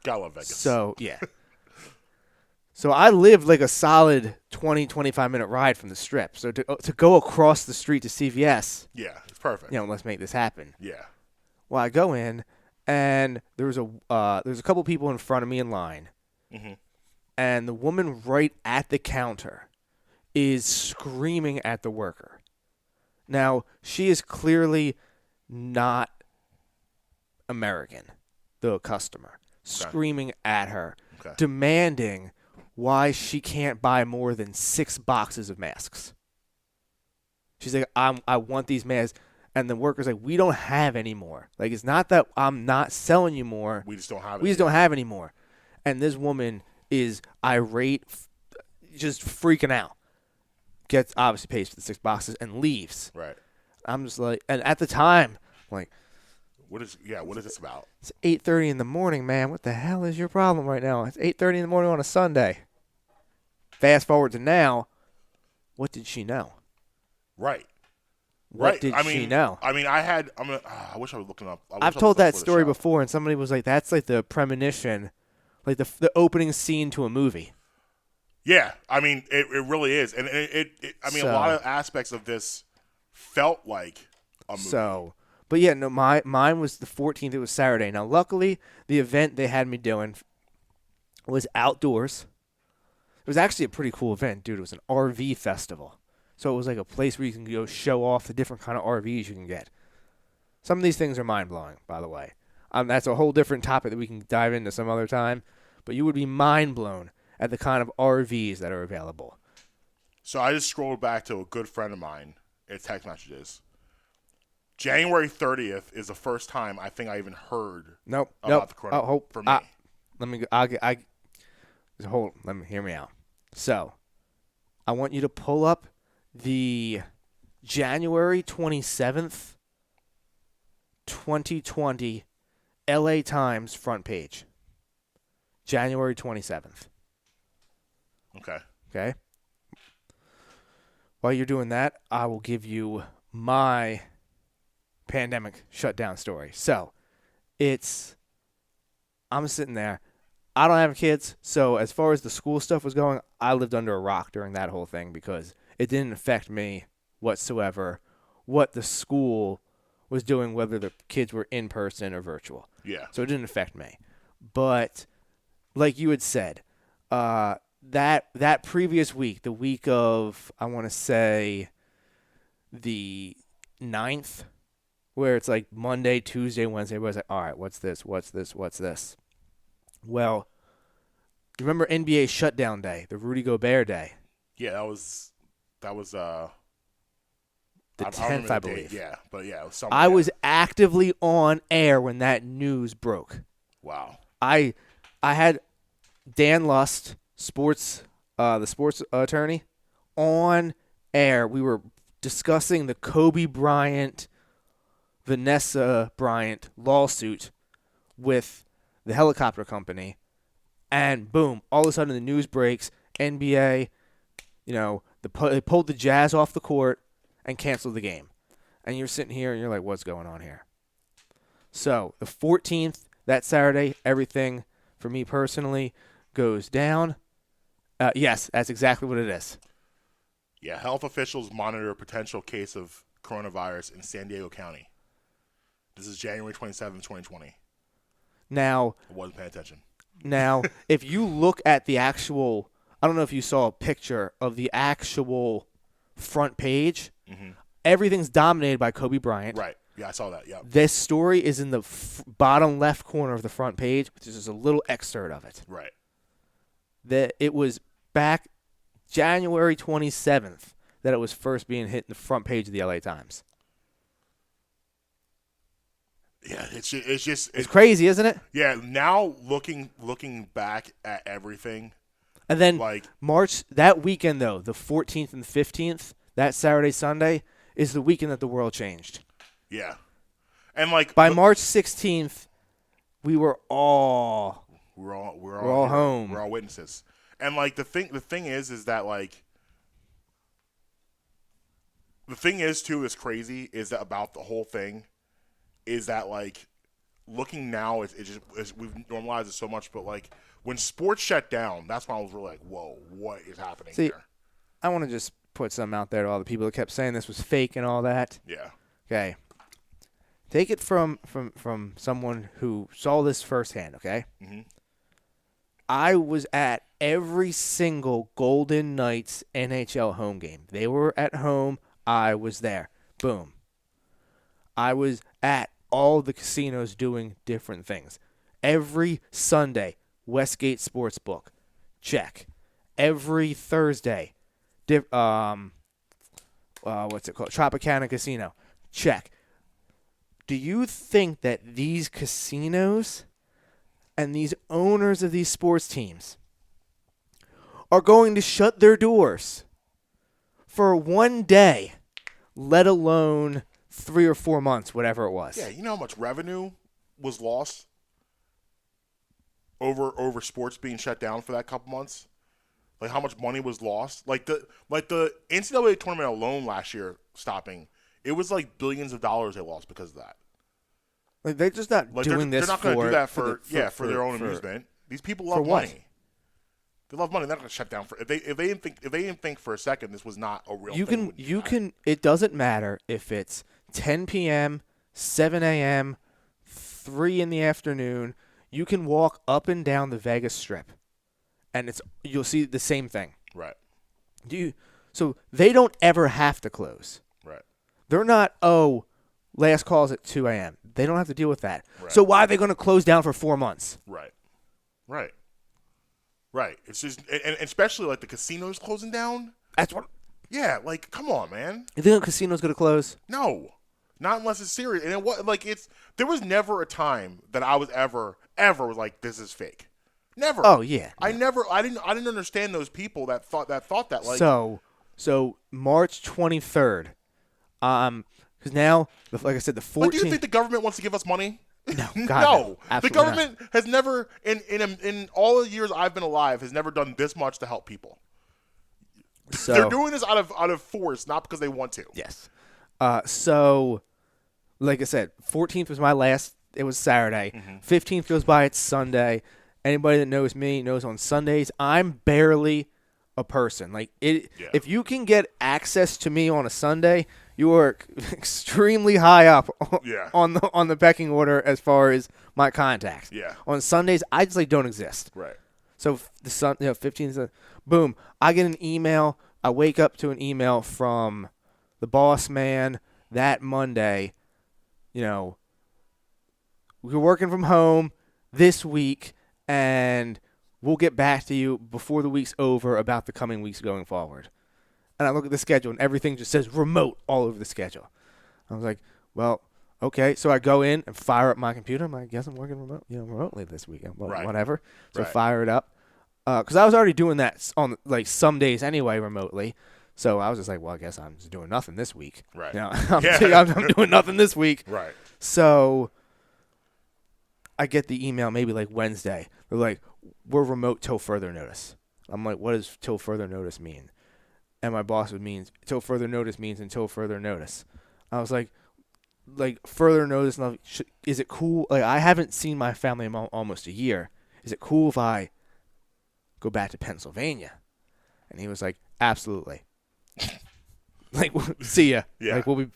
Gotta love Vegas. So, yeah. So I lived like a solid 20, 25-minute ride from the Strip. So to go across the street to CVS, yeah, it's perfect. Let's make this happen. Yeah. Well, I go in, and there's a couple people in front of me in line, and the woman right at the counter is screaming at the worker. Now, she is clearly not American, the customer, screaming at her, demanding why she can't buy more than 6 boxes of masks. She's like, I want these masks. And the worker's like, we don't have any more. Like, it's not that I'm not selling you more. We just don't have it. We just don't have any more. And this woman is irate, just freaking out. Obviously pays for the 6 boxes and leaves. Right. I'm just like, and at the time, I'm like, what is this about? It's 8:30 in the morning, man. What the hell is your problem right now? It's 8:30 in the morning on a Sunday. Fast forward to now, what did she know? Right. What did she know? I mean, I wish I was looking up. I've told that story before, and somebody was like, that's like the premonition, like the opening scene to a movie. Yeah, I mean, it really is. And a lot of aspects of this felt like a movie. But yeah, no, mine was the 14th. It was Saturday. Now, luckily, the event they had me doing was outdoors. It was actually a pretty cool event, dude. It was an RV festival. So it was like a place where you can go show off the different kind of RVs you can get. Some of these things are mind-blowing, by the way. That's a whole different topic that we can dive into some other time. But you would be mind-blown at the kind of RVs that are available. So I just scrolled back to a good friend of mine in text messages. January 30th is the first time I think I even heard about the coronavirus for me. Let me go. Hear me out. So, I want you to pull up the January 27th, 2020 LA Times front page. January 27th. Okay. While you're doing that, I will give you my pandemic shutdown story. So, I'm sitting there. I don't have kids, so as far as the school stuff was going, I lived under a rock during that whole thing because it didn't affect me whatsoever what the school was doing, whether the kids were in person or virtual. Yeah. So it didn't affect me. But like you had said, that previous week, the week of, I want to say, the 9th, where it's like Monday, Tuesday, Wednesday, everybody's like, all right, what's this? Well, you remember NBA shutdown day, the Rudy Gobert day? Yeah, that was The I don't 10th, remember I the date, believe. Yeah, but yeah, it was somewhere. I was actively on air when that news broke. Wow. I had Dan Lust, the sports attorney, on air. We were discussing the Kobe Bryant, Vanessa Bryant lawsuit with the helicopter company, and boom, all of a sudden the news breaks. NBA, they pulled the Jazz off the court and canceled the game. And you're sitting here and you're like, what's going on here? So the 14th, that Saturday, everything for me personally goes down. Yes, that's exactly what it is. Yeah, health officials monitor a potential case of coronavirus in San Diego County. This is January 27, 2020. Now, I wasn't paying attention. Now, if you look at the actual, I don't know if you saw a picture of the actual front page, everything's dominated by Kobe Bryant. Right. Yeah, I saw that. Yeah. This story is in the bottom left corner of the front page, which is just a little excerpt of it. Right. That it was back January 27th that it was first being hit in the front page of the LA Times. Yeah, it's crazy, isn't it? Yeah, now looking back at everything. And then like March, that weekend though, the 14th and 15th, that Saturday, Sunday, is the weekend that the world changed. Yeah. And like by March 16th, we were all home. We're all witnesses. And like the thing is that like the thing is too is crazy is that about the whole thing is that like looking now we've normalized it so much, but like when sports shut down, that's when I was really like, whoa, what is happening here? I want to just put something out there to all the people that kept saying this was fake and all that. Yeah. Okay. Take it from someone who saw this firsthand, okay? Mm-hmm. I was at every single Golden Knights NHL home game. They were at home. I was there. Boom. I was at all the casinos doing different things. Every Sunday, Westgate Sportsbook. Check. Every Thursday, what's it called? Tropicana Casino. Check. Do you think that these casinos and these owners of these sports teams are going to shut their doors for one day, let alone 3 or 4 months, whatever it was? Yeah, you know how much revenue was lost over sports being shut down for that couple months? Like how much money was lost? Like the NCAA tournament alone last year stopping, it was like billions of dollars they lost because of that. Like they're just not doing this. They're not going to do that for their own amusement. These people love money. They love money. They're not going to shut down for if they didn't think for a second this was not a real thing. You can. It doesn't matter if it's 10 p.m., 7 a.m., 3 in the afternoon. You can walk up and down the Vegas Strip, and you'll see the same thing. Right. So they don't ever have to close. Right. They're not. Last call's at 2 a.m. They don't have to deal with that. Right. So why are they going to close down for 4 months? Right. It's just, and especially like the casinos closing down. That's what. Yeah, like come on, man. You think a casino's going to close? No, not unless it's serious. And there was never a time that I was ever was like this is fake. Never. Oh yeah. I didn't understand those people that thought that like. So March 23rd, because now, like I said, the 14th. But do you think the government wants to give us money? No, no. The government not. has never, in all the years I've been alive, has never done this much to help people. So, they're doing this out of force, not because they want to. Yes. So, like I said, 14th was my last. It was Saturday. 15th goes by. It's Sunday. Anybody that knows me knows on Sundays I'm barely a person. Like it. Yeah. If you can get access to me on a Sunday, you are extremely high up on the pecking order as far as my contacts. Yeah. On Sundays, I just don't exist. Right. So the 15th, boom, I get an email. I wake up to an email from the boss man that Monday. We're working from home this week, and we'll get back to you before the week's over about the coming weeks going forward. And I look at the schedule, and everything just says remote all over the schedule. I was like, well, okay. So I go in and fire up my computer. I'm like, I guess I'm working remotely this weekend. Well, Right. whatever. So Right. fire it up. Because I was already doing that on like some days anyway remotely. So I was just like, well, I guess I'm just doing nothing this week. Right. You know, Yeah. I'm doing nothing this week. Right. So I get the email maybe like Wednesday. They're like, we're remote till further notice. I'm like, what does till further notice mean? And my boss would mean till further notice means until further notice. I was like further notice. Is it cool? Like, I haven't seen my family in almost a year. Is it cool if I go back to Pennsylvania? And he was like, absolutely. Like, see ya. Yeah. Like,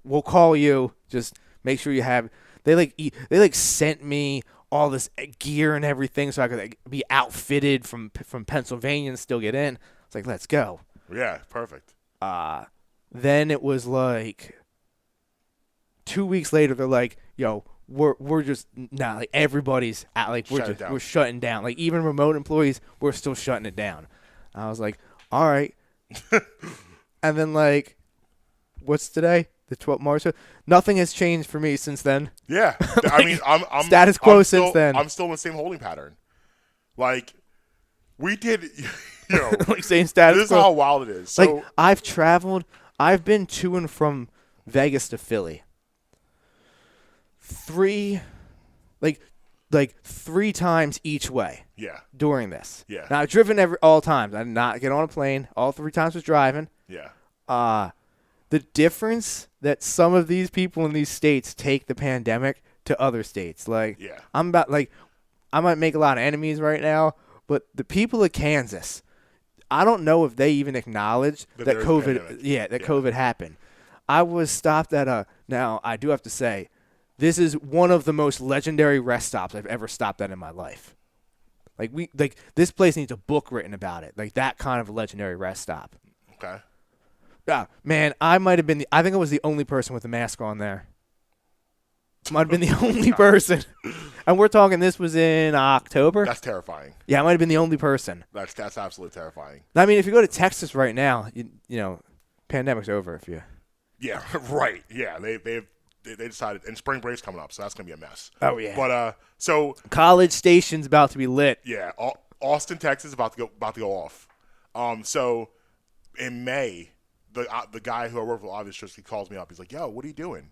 we'll call you. Just make sure you have. They sent me all this gear and everything so I could be outfitted from Pennsylvania and still get in. It's like, let's go. Yeah, perfect. Then it was like 2 weeks later. They're like, "Yo, we're just like everybody's out. Like we're shutting down. Like even remote employees, we're still shutting it down." I was like, "All right." And then like, what's today? The 12th March. Nothing has changed for me since then. Yeah, I mean, I'm status quo I'm since then. I'm still in the same holding pattern. Like we did. You know, like saying status this is quo. how wild it is. So, Like I've traveled. I've been to and from Vegas to Philly. Three times each way. Yeah. During this. Yeah. Now I've driven all times. I did not get on a plane. All 3 times was driving. Yeah. The difference that some of these people in these states take the pandemic to other states. Like Yeah. I might make a lot of enemies right now, but the people of Kansas, I don't know if they even acknowledge that COVID COVID happened. I was stopped at now I do have to say, this is one of the most legendary rest stops I've ever stopped at in my life. Like this place needs a book written about it. Like that kind of legendary rest stop. Okay. Yeah, man, I think I was the only person with a mask on there. Might have been the only person. And we're talking this was in October. That's terrifying. Yeah, I might have been the only person. That's absolutely terrifying. I mean, if you go to Texas right now, you know, pandemic's over if you. Yeah, right. Yeah, they decided, and spring break's coming up, so that's gonna be a mess. Oh yeah. But so College Station's about to be lit. yeah, Austin, Texas, is about to go off. So in May, the guy who I work with, obviously, he calls me up. He's like, "Yo, what are you doing?"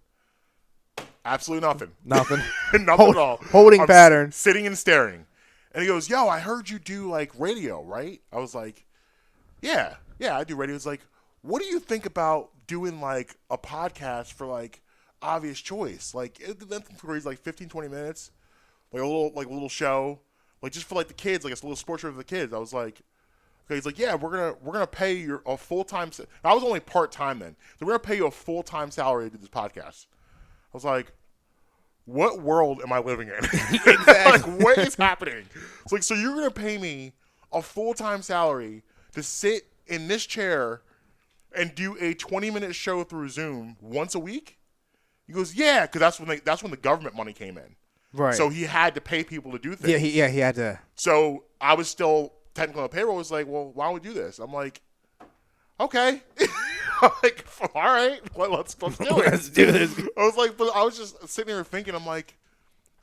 Absolutely nothing. Nothing. Nothing at all. Holding pattern. Sitting and staring. And he goes, "Yo, I heard you do like radio, right?" I was like, Yeah, I do radio. He's like, "What do you think about doing like a podcast for like Obvious Choice? Like it's like 15, 20 minutes, like a little show, like just for like the kids, like it's a little sports show for the kids." I was like, okay. He's like, "Yeah, we're gonna pay you a full time." I was only part time then. So we're gonna pay you a full time salary to do this podcast. I was like, what world am I living in? Exactly. Like, what is happening? It's like, so you're gonna pay me a full time salary to sit in this chair and do a 20-minute show through Zoom once a week? He goes, "Yeah, because that's when the government money came in. Right. So he had to pay people to do things. Yeah, he had to. So I was still technically on the payroll. I was like, well, why don't we do this? I'm like, okay. I'm like, all right, let's do it. Let's do this. I was like, but I was just sitting there thinking, I'm like,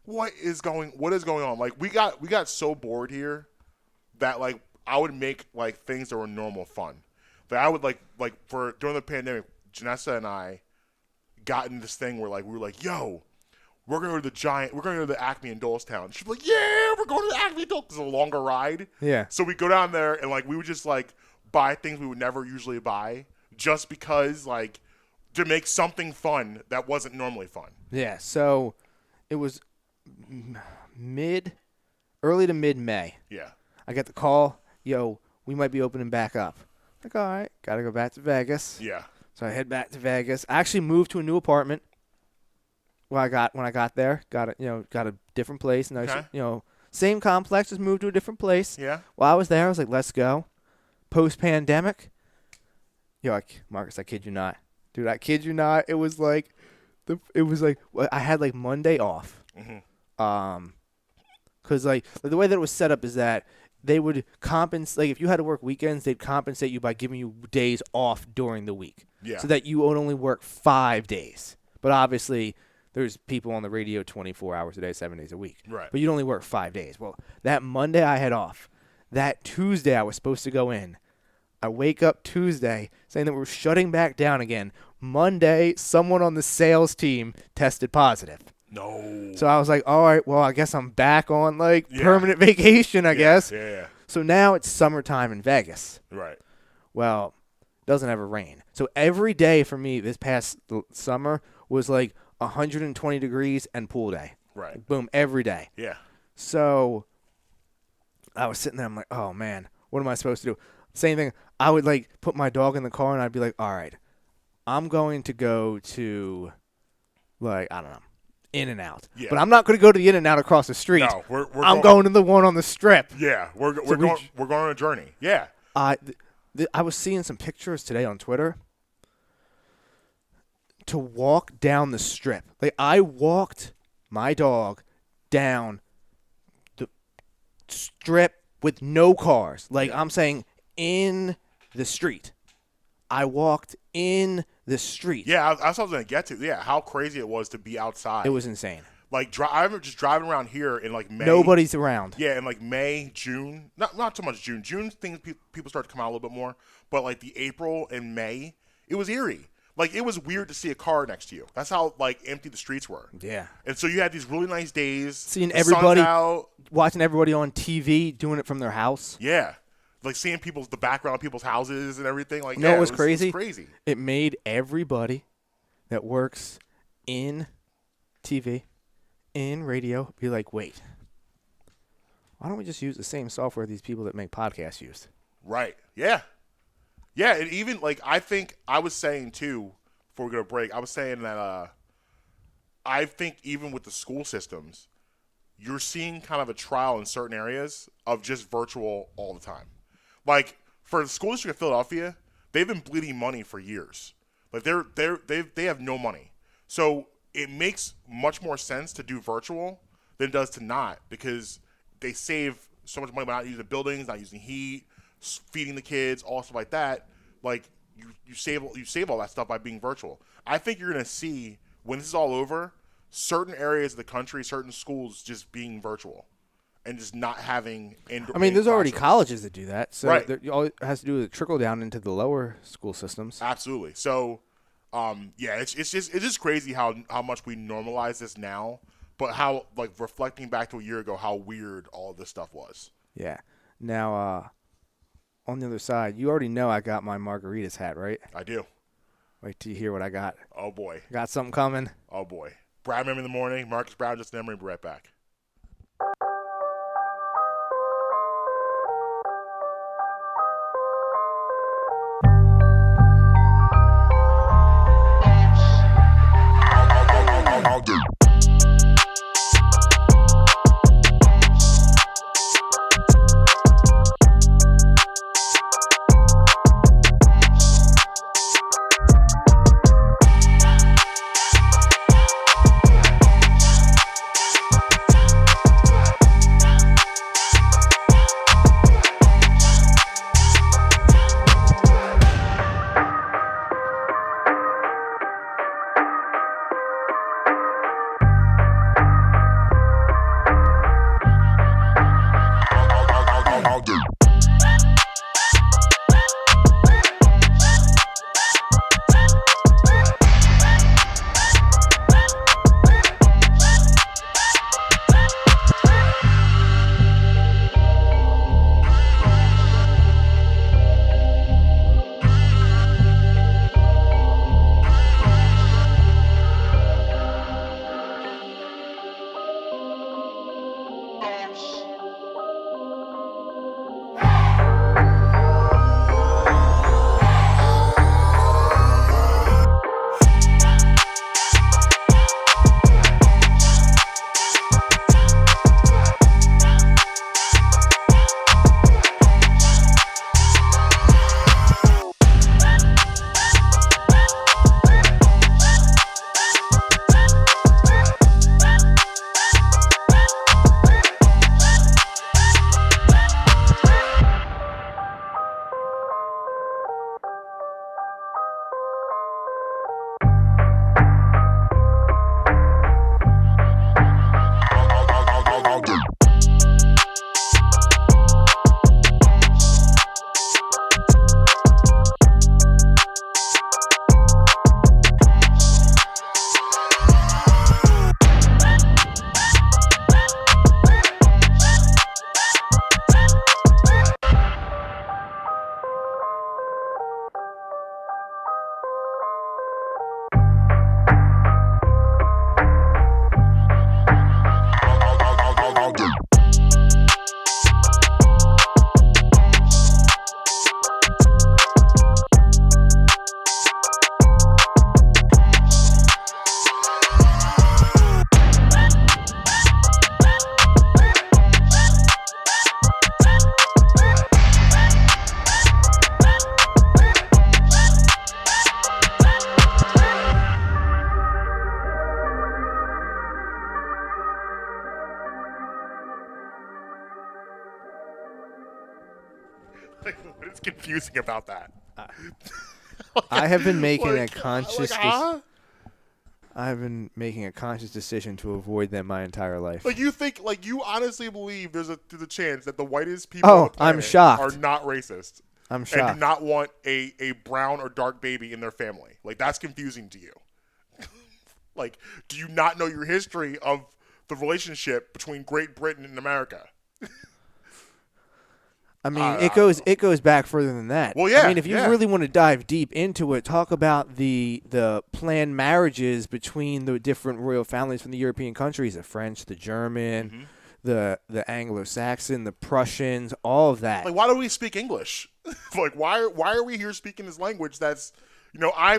what is going on? Like we got so bored here that like I would make like things that were normal fun. But I would like for during the pandemic, Janessa and I got in this thing where like we were like, yo, we're gonna go to the Acme in Dolestown. She's like, yeah, we're going to the Acme in Dolestown. It's a longer ride. Yeah. So we go down there and like we would just like buy things we would never usually buy just because like to make something fun that wasn't normally fun. Yeah. So it was early to mid May. Yeah. I get the call. Yo, we might be opening back up. Like, all right, gotta go back to Vegas. Yeah. So I head back to Vegas. I actually moved to a new apartment. When I got there, got a different place. Nice, Okay. Same complex, just moved to a different place. Yeah. While I was there, I was like, let's go. Post-pandemic, Marcus, I kid you not. Dude, I kid you not. It was like I had like Monday off. Mm-hmm. Because like the way that it was set up is that they would compensate. Like if you had to work weekends, they'd compensate you by giving you days off during the week. Yeah. So that you would only work 5 days. But obviously, there's people on the radio 24 hours a day, 7 days a week. Right. But you'd only work 5 days. Well, that Monday I had off. That Tuesday I was supposed to go in. I wake up Tuesday saying that we're shutting back down again. Monday, someone on the sales team tested positive. No. So I was like, all right, well, I guess I'm back on, like, permanent vacation, I guess. Yeah. So now it's summertime in Vegas. Right. Well, it doesn't ever rain. So every day for me this past summer was like 120 degrees and pool day. Right. Boom, every day. Yeah. So I was sitting there, I'm like, oh, man, what am I supposed to do? Same thing. I would, like, put my dog in the car, and I'd be like, all right, I'm going to go to, like, I don't know, In-N-Out. Yeah. But I'm not going to go to the In-N-Out across the street. No, I'm going to the one on the Strip. Yeah, we're going on a journey. Yeah. I was seeing some pictures today on Twitter. To walk down the Strip. Like, I walked my dog down the Strip with no cars. Like, I'm saying in the street. I walked in the street. Yeah, that's what I was going to get to. Yeah, how crazy it was to be outside. It was insane. Like, I remember just driving around here in, like, May. Nobody's around. Yeah, in, like, May, June. Not so much June. June, things people start to come out a little bit more. But, like, the April and May, it was eerie. Like, it was weird to see a car next to you. That's how, like, empty the streets were. Yeah. And so you had these really nice days. Seeing the everybody, sun's out. watching everybody on TV doing it from their house. Yeah. Like, seeing the background of people's houses and everything. Like, You know yeah, what was crazy? It was crazy. It made everybody that works in TV, in radio, be like, wait, why don't we just use the same software these people that make podcasts use? Right. Yeah. Yeah, and even, like, I think I was saying, too, before we go to break, I was saying that I think even with the school systems, you're seeing kind of a trial in certain areas of just virtual all the time. Like, for the school district of Philadelphia, they've been bleeding money for years. Like, they have no money. So it makes much more sense to do virtual than it does to not, because they save so much money by not using the buildings, not using heat, feeding the kids, all stuff like that. Like, you save all that stuff by being virtual. I think you're going to see, when this is all over, certain areas of the country, certain schools just being virtual and just not having indoor. I mean, there's already colleges that do that. So right. All it has to do is trickle down into the lower school systems. Absolutely. So, yeah, it's just crazy how much we normalize this now, but how, like, reflecting back to a year ago, how weird all of this stuff was. Yeah. Now, on the other side, you already know I got my margaritas hat, right? I do. Wait till you hear what I got. Oh, boy. Got something coming. Oh, boy. Brad Memory in the morning. Marques Brown, Justin Emery. Be right back. confusing about that? I have been making Like, a conscious. I've been making a conscious decision to avoid them my entire life. Like you honestly believe there's a chance that the whitest people Oh, on the planet I'm shocked. are not racist. I'm And shocked. do not want a brown or dark baby in their family. Like, that's confusing to you. Like, do you not know your history of the relationship between Great Britain and America? I mean, it goes back further than that. Well, yeah. I mean, if you really want to dive deep into it, talk about the planned marriages between the different royal families from the European countries, the French, the German, the Anglo-Saxon, the Prussians, all of that. Like, why do we speak English? Like, why are we here speaking this language that's, I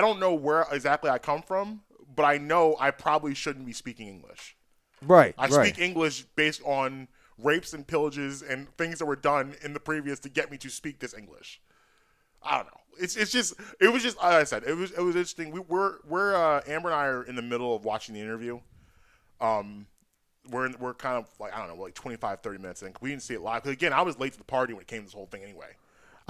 don't know where exactly I come from, but I know I probably shouldn't be speaking English. Right. I speak English based on rapes and pillages and things that were done in the previous to get me to speak this English. I don't know. It was just like I said, it was interesting. We're Amber and I are in the middle of watching the interview. We're kind of like, I don't know, like 25, 30 minutes in. We didn't see it live. Because again, I was late to the party when it came to this whole thing anyway.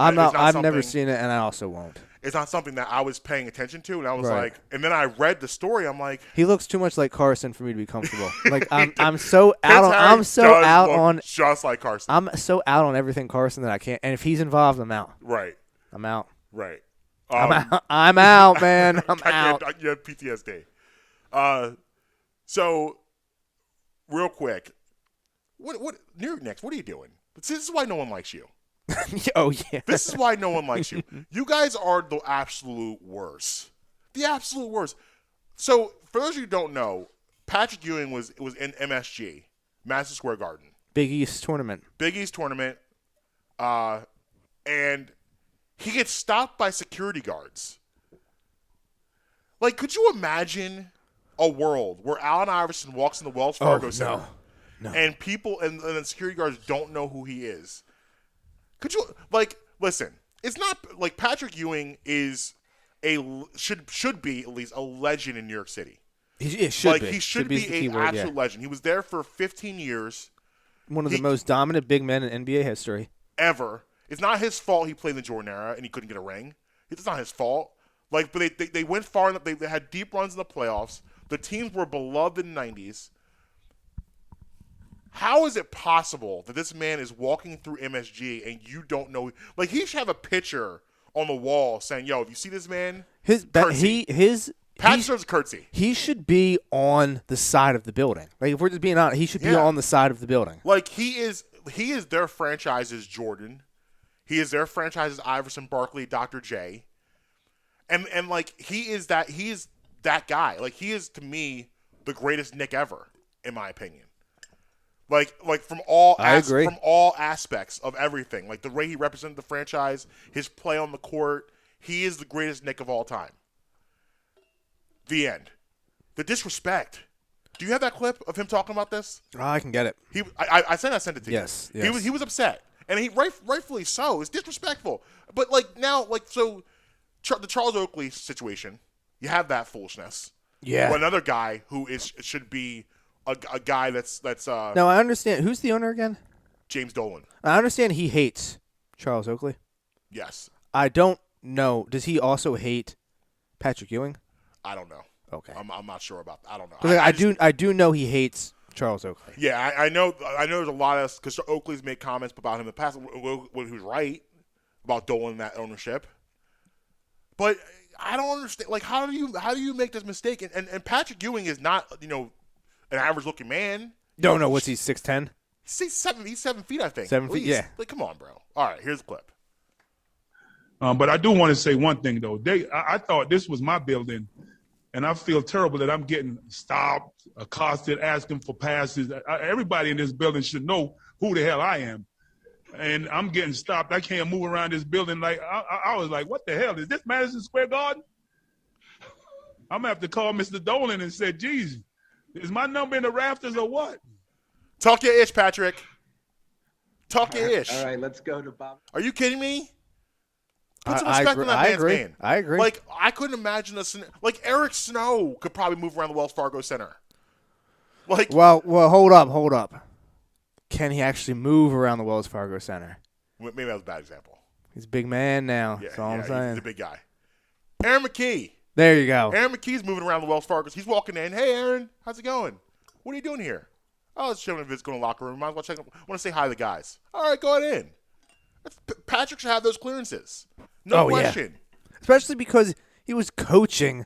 I've never seen it, and I also won't. It's not something that I was paying attention to, and I was Right. like, and then I read the story. I'm like, he looks too much like Carson for me to be comfortable. Like I'm so out on just like Carson. I'm so out on everything Carson that I can't. And if he's involved, I'm out. Right. I'm out. Right. I'm out, man. I'm out. You have PTSD. So, real quick, what New York Knicks? What are you doing? See, this is why no one likes you. Oh yeah. This is why no one likes you. You guys are the absolute worst. The absolute worst. So, for those of you who don't know, Patrick Ewing was in MSG, Madison Square Garden. Big East tournament. And he gets stopped by security guards. Like, could you imagine a world where Allen Iverson walks in the Wells Fargo Center and people and the security guards don't know who he is? Could you, like, listen, it's not like Patrick Ewing is should be at least a legend in New York City. He should be. He should be an absolute legend. He was there for 15 years. One of the most dominant big men in NBA history. Ever. It's not his fault he played in the Jordan era and he couldn't get a ring. It's not his fault. Like, but they went far enough. They had deep runs in the playoffs. The teams were beloved in the 90s. How is it possible that this man is walking through MSG and you don't know? Like, he should have a picture on the wall saying, "Yo, if you see this man, Pat deserves a curtsy." He should be on the side of the building. Like, if we're just being honest, he should be on the side of the building. Like, he is their franchise's Jordan. He is their franchise's Iverson, Barkley, Dr. J. And like, he is that guy. Like, he is, to me, the greatest Knick ever, in my opinion. Like from all aspects of everything. Like, the way he represented the franchise, his play on the court, he is the greatest Knick of all time. The end. The disrespect. Do you have that clip of him talking about this? Oh, I can get it. I sent it to you. Yes. He was upset. And he rightfully so. It's disrespectful. But like now, like, so the Charles Oakley situation, you have that foolishness. Yeah. Or another guy who should be a guy that's Now I understand. Who's the owner again? James Dolan. I understand he hates Charles Oakley. Yes. I don't know. Does he also hate Patrick Ewing? I don't know. Okay. I'm not sure about that. I don't know. I do know he hates Charles Oakley. Yeah, I know there's a lot of, because Oakley's made comments about him in the past when he was right about Dolan and that ownership. But I don't understand. Like, how do you make this mistake? And Patrick Ewing is not, an average looking man. No, what's he, 6'10"? He's 7 feet, I think. 7 feet, yeah. Like, come on, bro. All right, here's the clip. But I do want to say one thing, though. I thought this was my building, and I feel terrible that I'm getting stopped, accosted, asking for passes. Everybody in this building should know who the hell I am. And I'm getting stopped. I can't move around this building. Like, I was like, what the hell? Is this Madison Square Garden? I'm going to have to call Mr. Dolan and say, geez, is my number in the rafters or what? Talk your ish, Patrick. Talk your ish. All right, let's go to Bob. Are you kidding me? Put some respect on that man's name. I agree. Like, I couldn't imagine like Eric Snow could probably move around the Wells Fargo Center. Like, well, hold up. Can he actually move around the Wells Fargo Center? Maybe that was a bad example. He's a big man now. Yeah, That's all I'm saying. He's a big guy. Aaron McKee. There you go. Aaron McKee's moving around the Wells Fargo. He's walking in. Hey, Aaron, how's it going? What are you doing here? Oh, I was chilling if it's going to the locker room. Might as well check. I want to say hi to the guys. All right, go ahead in. Patrick should have those clearances. No question. Yeah. Especially because he was coaching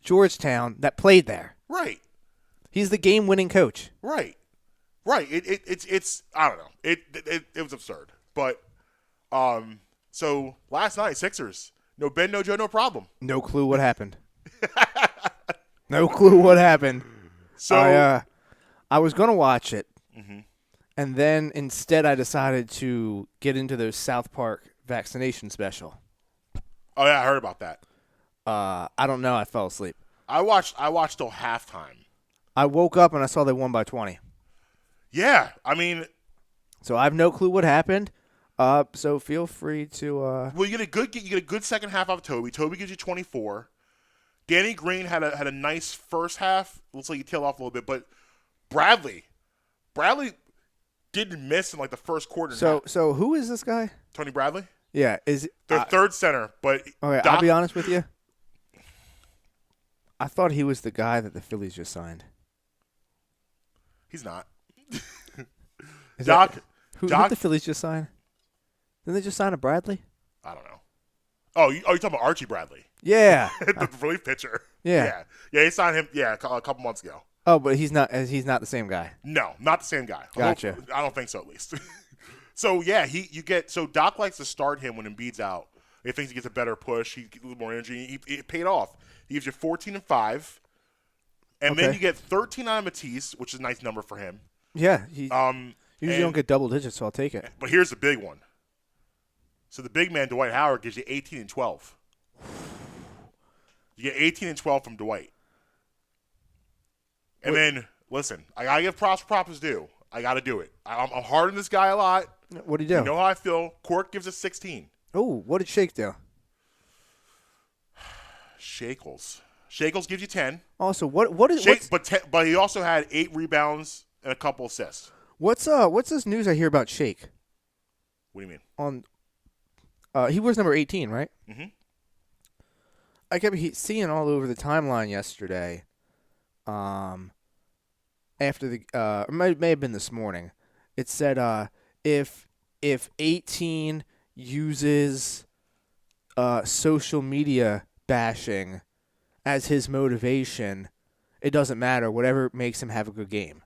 Georgetown that played there. Right. He's the game-winning coach. Right. It's I don't know. It was absurd. But so last night, Sixers. No Ben, no Joe, no problem. No clue what happened. No clue what happened. So I was gonna watch it, and then instead I decided to get into those South Park vaccination special. Oh yeah, I heard about that. I don't know. I fell asleep. I watched till halftime. I woke up and I saw they won by 20. Yeah, I mean, so I have no clue what happened. So feel free to. Well, you get a good second half out of Toby. Toby gives you 24. Danny Green had a nice first half. Looks like he tailed off a little bit, but Bradley didn't miss in like the first quarter. So who is this guy? Tony Bradley. Yeah, is their third center, but okay. I'll be honest with you. I thought he was the guy that the Phillies just signed. He's not. Who did the Phillies just sign? Didn't they just sign a Bradley? I don't know. Oh, you're talking about Archie Bradley? Yeah, the relief pitcher. Yeah. He signed him. Yeah, a couple months ago. Oh, but he's not the same guy. No, not the same guy. Gotcha. I don't think so, at least. So yeah, so Doc likes to start him when Embiid's out. He thinks he gets a better push. He gets a little more energy. It paid off. He gives you 14 and 5, and then you get 13 on Matisse, which is a nice number for him. Yeah. Usually don't get double digits, so I'll take it. But here's the big one. So the big man, Dwight Howard, gives you 18 and 12. You get 18 and 12 from Dwight. And then, listen, I got to give props is due. I got to do it. I'm hard on this guy a lot. What did he do? You know how I feel. Cork gives us 16. Oh, what did Shake do? Shakles gives you 10. Also, what is but he also had 8 rebounds and a couple assists. What's this news I hear about Shake? What do you mean? He wears number 18, right? Mm-hmm. I kept seeing all over the timeline yesterday. After the it may have been this morning. It said if 18 uses social media bashing as his motivation, it doesn't matter. Whatever makes him have a good game.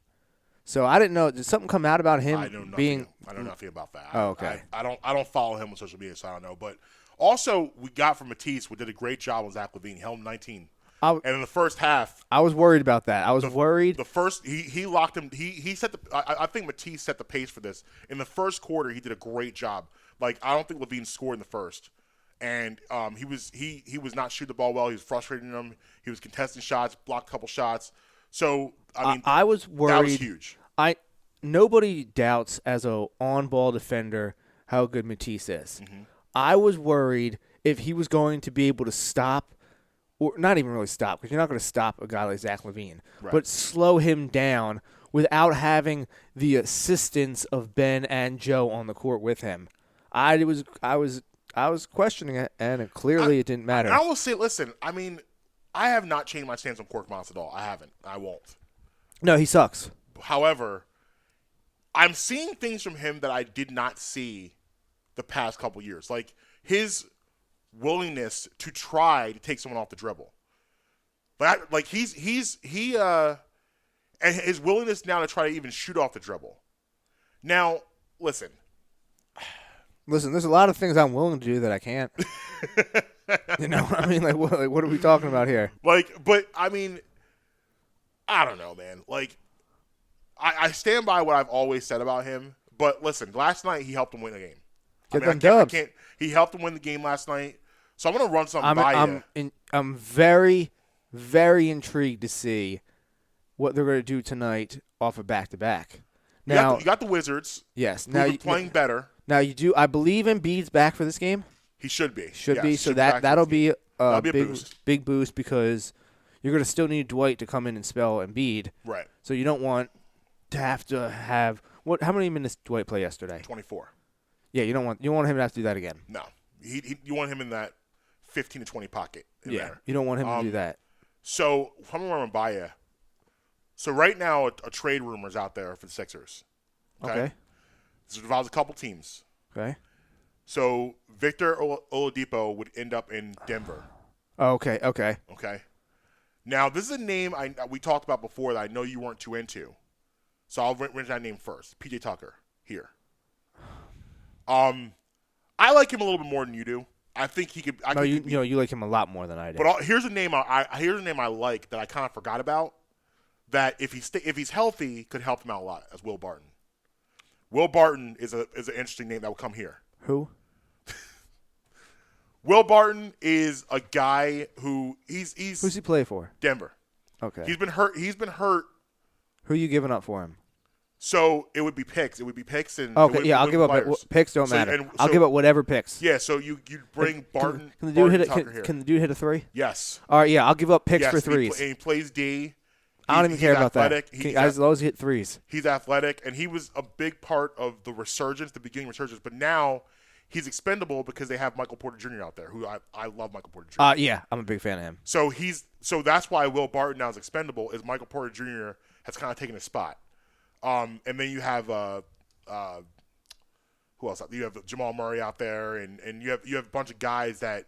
So I didn't know. Did something come out about him being? I know nothing about that. Oh, okay. I don't follow him on social media, so I don't know. But also, we got from Matisse, we did a great job with Zach LaVine. He held him 19. And in the first half, I was worried about that. I was worried. The first he locked him. He set the. I think Matisse set the pace for this. In the first quarter, he did a great job. Like I don't think LaVine scored in the first, and he was not shooting the ball well. He was frustrating them. He was contesting shots, blocked a couple shots. So I mean, I was worried. That was huge. Nobody doubts as a on-ball defender how good Matisse is. Mm-hmm. I was worried if he was going to be able to stop, or not even really stop, because you're not going to stop a guy like Zach LaVine, but slow him down without having the assistance of Ben and Joe on the court with him. I was questioning it, and it didn't matter. I will say, listen, I mean, I have not changed my stance on Cork Moss at all. I haven't. I won't. No, he sucks. However, I'm seeing things from him that I did not see the past couple years. Like his willingness to try to take someone off the dribble. Like he and his willingness now to try to even shoot off the dribble. Now, listen, there's a lot of things I'm willing to do that I can't. You know what I mean? Like what are we talking about here? But I mean, I don't know, man. Like, I stand by what I've always said about him. But listen, last night he helped them win the game. He helped them win the game last night. So I'm going to run something by you. I'm very, very intrigued to see what they're going to do tonight off of back-to-back. Now you got the Wizards. Yes. Now you're playing better. Now you do. I believe Embiid's back for this game. He should be. So that'll be a big boost because you're going to still need Dwight to come in and spell Embiid. Right. So you don't want to have how many minutes did Dwight play yesterday? 24. Yeah, you don't want him to have to do that again. No, you want him in that 15 to 20 pocket. There. You don't want him to do that. So I'm gonna run by you. So right now, a trade rumor is out there for the Sixers. Okay. This involves a couple teams. Okay. So Victor Oladipo would end up in Denver. Oh, okay. Okay. Okay. Now this is a name we talked about before that I know you weren't too into. So I'll mention that name first. PJ Tucker here. I like him a little bit more than you do. I think he could. You like him a lot more than I do. But here's a name I like that I kind of forgot about. That if he's healthy, could help him out a lot. As Will Barton. Will Barton is an interesting name that will come here. Who? Will Barton is a guy who he's Who's he play for? Denver. Okay. He's been hurt. Who are you giving up for him? So it would be picks. It would be picks and okay. Yeah, I'll give up picks. Don't matter. I'll give up whatever picks. Yeah. So you bring Barton. Can the dude hit Tucker can the dude hit a three? Yes. All right. Yeah, I'll give up picks for threes. And he plays D. I don't even care about athletic. that. As long as he hit threes. He's athletic, and he was a big part of the beginning resurgence. But now he's expendable because they have Michael Porter Jr. out there, who I love Michael Porter Jr. Yeah, I'm a big fan of him. So that's why Will Barton now is expendable, is Michael Porter Jr. has kind of taken his spot. And then you have who else? You have Jamal Murray out there, and you have a bunch of guys that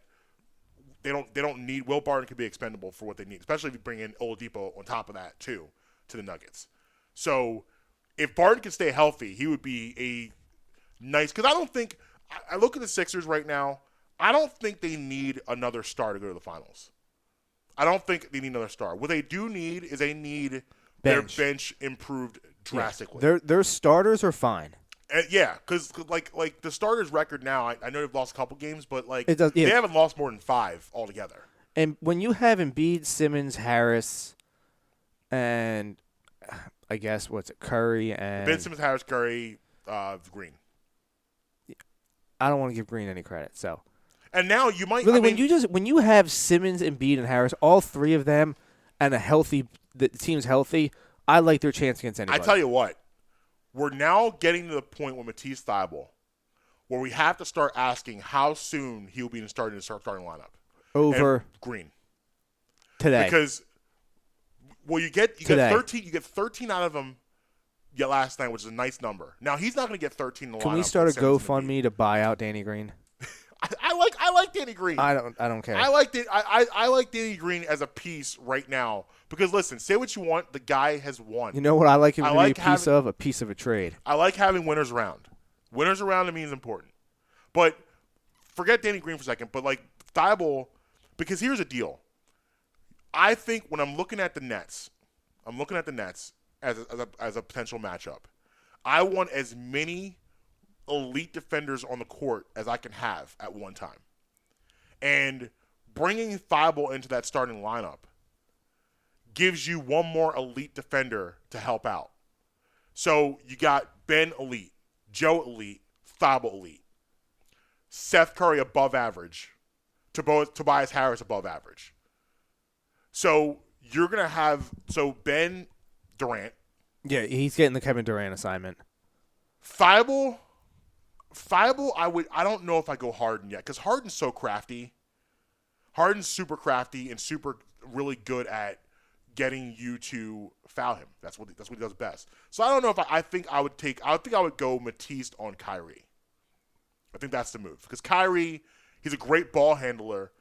they don't need. Will Barton could be expendable for what they need, especially if you bring in Oladipo on top of that too to the Nuggets. So if Barton can stay healthy, he would be a nice. Because I look at the Sixers right now. I don't think they need another star to go to the finals. I don't think they need another star. What they do need is their bench improved drastically. Yeah. Their starters are fine. Yeah, because like the starters' record now, I know they've lost a couple games, but they haven't lost more than 5 altogether. And when you have Embiid, Simmons, Harris, and I guess Curry and Ben Simmons, Harris, Curry, Green. I don't want to give Green any credit. So, and now you might really when you have Simmons, Embiid, and Harris, all three of them, and the team's healthy, I like their chance against anybody. I tell you what. We're now getting to the point with Matisse Thybulle where we have to start asking how soon he'll be in the starting lineup. Over Green. Today. Because you get 13 out of him last night, which is a nice number. Now he's not going to get 13 in the lineup. Can we start a GoFundMe to buy out Danny Green? I like Danny Green. I don't care. I like Danny Green as a piece right now because listen, say what you want, the guy has won. You know what I like him to be a piece of a trade. I like having winners around. Winners around to me is important. But forget Danny Green for a second. But Thybulle, because here's the deal. I think when I'm looking at the Nets as a potential matchup. I want as many elite defenders on the court as I can have at one time. And bringing Thybulle into that starting lineup gives you one more elite defender to help out. So you got Ben elite, Joe elite, Thybulle elite, Seth Curry above average, Tobias Harris above average. So you're going to have Ben Durant. Yeah, he's getting the Kevin Durant assignment. Thybulle, I don't know if I go Harden yet because Harden's so crafty. Harden's super crafty and super really good at getting you to foul him. That's what he does best. So I don't know if I think I would go Matisse on Kyrie. I think that's the move because Kyrie, he's a great ball handler,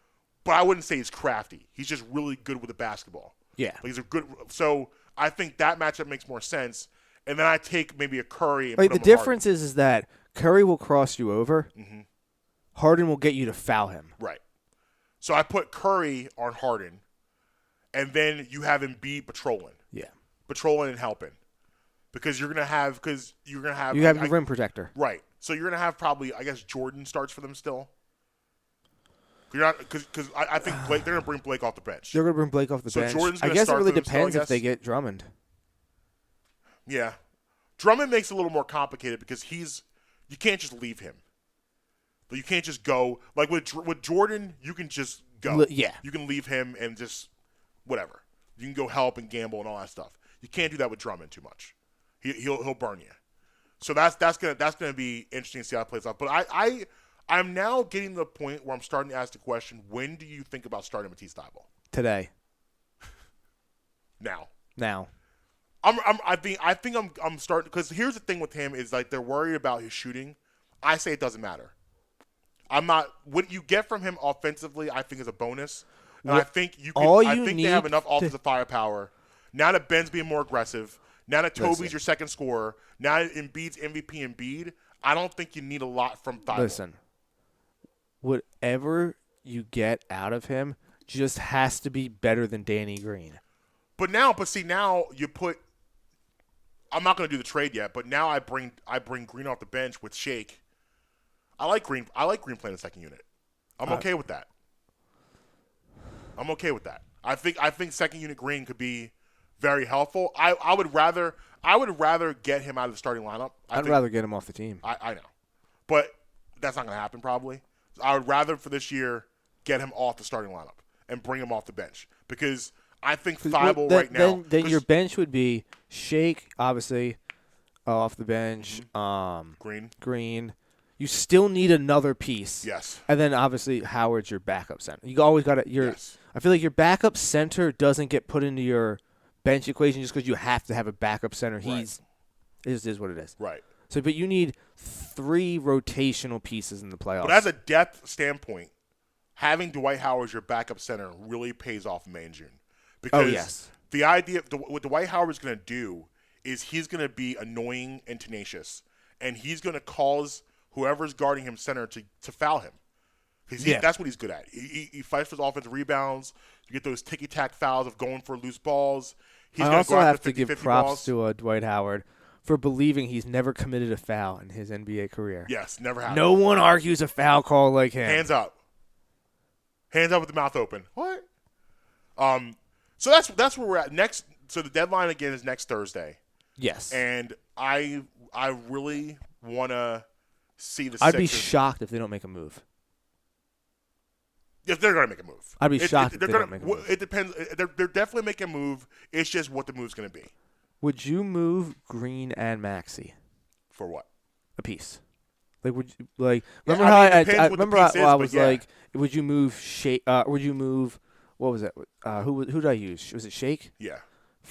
but I wouldn't say he's crafty. He's just really good with the basketball. Yeah, he's a good. So I think that matchup makes more sense. And then I take maybe a Curry. And put the him difference is that Curry will cross you over. Mm-hmm. Harden will get you to foul him. Right. So I put Curry on Harden, and then you have Embiid patrolling. Yeah. Patrolling and helping, because you're gonna have you have your rim protector. Right. So you're gonna have probably Jordan starts for them still. Because I think they're gonna bring Blake off the bench. They're gonna bring Blake off the bench. Jordan's I guess it really depends if they get Drummond. Yeah. Drummond makes it a little more complicated because you can't just leave him. But you can't just go with Jordan. You can just go. Yeah. You can leave him and just whatever. You can go help and gamble and all that stuff. You can't do that with Drummond too much. He'll burn you. So that's gonna be interesting to see how it plays out. But I'm now getting to the point where I'm starting to ask the question: when do you think about starting Matisse Thybulle? Today. Now. I think I'm starting, because here's the thing with him is like they're worried about his shooting. I say it doesn't matter. I'm not. What you get from him offensively, I think, is a bonus. And I think they have enough offensive firepower. Now that Ben's being more aggressive, now that Toby's your second scorer, now that Embiid's MVP Embiid, I don't think you need a lot from Thybulle. Listen, whatever you get out of him just has to be better than Danny Green. Now you put. I'm not going to do the trade yet, but now I bring Green off the bench with Shake. I like Green playing the second unit. I'm okay with that. I think second unit Green could be very helpful. I would rather get him out of the starting lineup. I'd rather get him off the team. I know, but that's not going to happen probably. I would rather for this year get him off the starting lineup and bring him off the bench, because I think Thybulle right now. Then your bench would be Shake, obviously, off the bench. Green. You still need another piece. Yes. And then obviously Howard's your backup center. You always got to. Yes. I feel like your backup center doesn't get put into your bench equation just because you have to have a backup center. Right. It is what it is. Right. So, but you need 3 rotational pieces in the playoffs. But as a depth standpoint, having Dwight Howard as your backup center really pays off in May and June. Because the idea of what Dwight Howard's going to do is he's going to be annoying and tenacious, and he's going to cause whoever's guarding him center to foul him. Because that's what he's good at. He fights for his offensive rebounds. You get those ticky-tack fouls of going for loose balls. He's I also have to 50, give props balls. to Dwight Howard for believing he's never committed a foul in his NBA career. Yes, never happened. No one argues a foul call like him. Hands up. Hands up with the mouth open. What? So that's where we're at next. So the deadline again is next Thursday. Yes. And I really want to see the I'd be Sixers. shocked if they don't make a move. If they're going to make a move. I'd be shocked if they don't make a move. It depends. They're definitely making a move. It's just what the move's going to be. Would you move Green and Maxey? For what? A piece. Like would you remember I how I was like, would you move Shake? Would you move? What was that? Who did I use? Was it Shake? Yeah.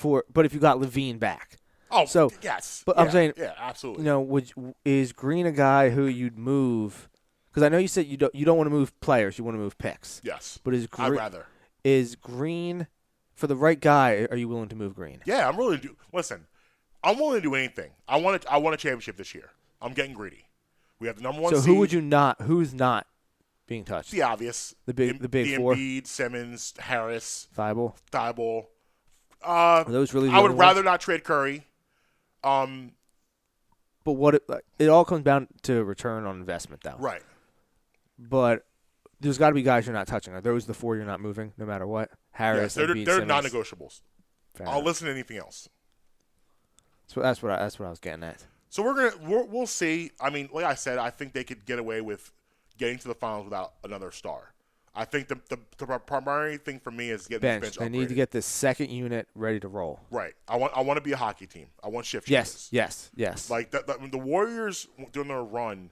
But if you got Levine back. Oh, so yes. But I'm saying, absolutely. You know, is Green a guy who you'd move? Because I know you said you don't want to move players, you want to move picks. Yes. But I'd rather. Is Green for the right guy? Are you willing to move Green? Yeah, I'm willing to do. Listen, I'm willing to do anything. I want a championship this year. I'm getting greedy. We have the number 1 seed. So who would you not? Who's not being touched? The obvious. The big four. Embiid, Simmons, Harris, Thybulle. Are those really? I would rather not trade Curry. But what it all comes down to return on investment, though. Right. But there's got to be guys you're not touching. Are those the 4 you're not moving, no matter what? Harris, yes, Embiid, they're Simmons. non-negotiables. I'll listen to anything else. So that's what I was getting at. So we'll see. I mean, like I said, I think they could get away with getting to the finals without another star. I think the primary thing for me is getting this bench They upgraded. need to get this second unit ready to roll. Right. I want to be a hockey team. I want shift Yes. changes. Yes. Like the Warriors during their run,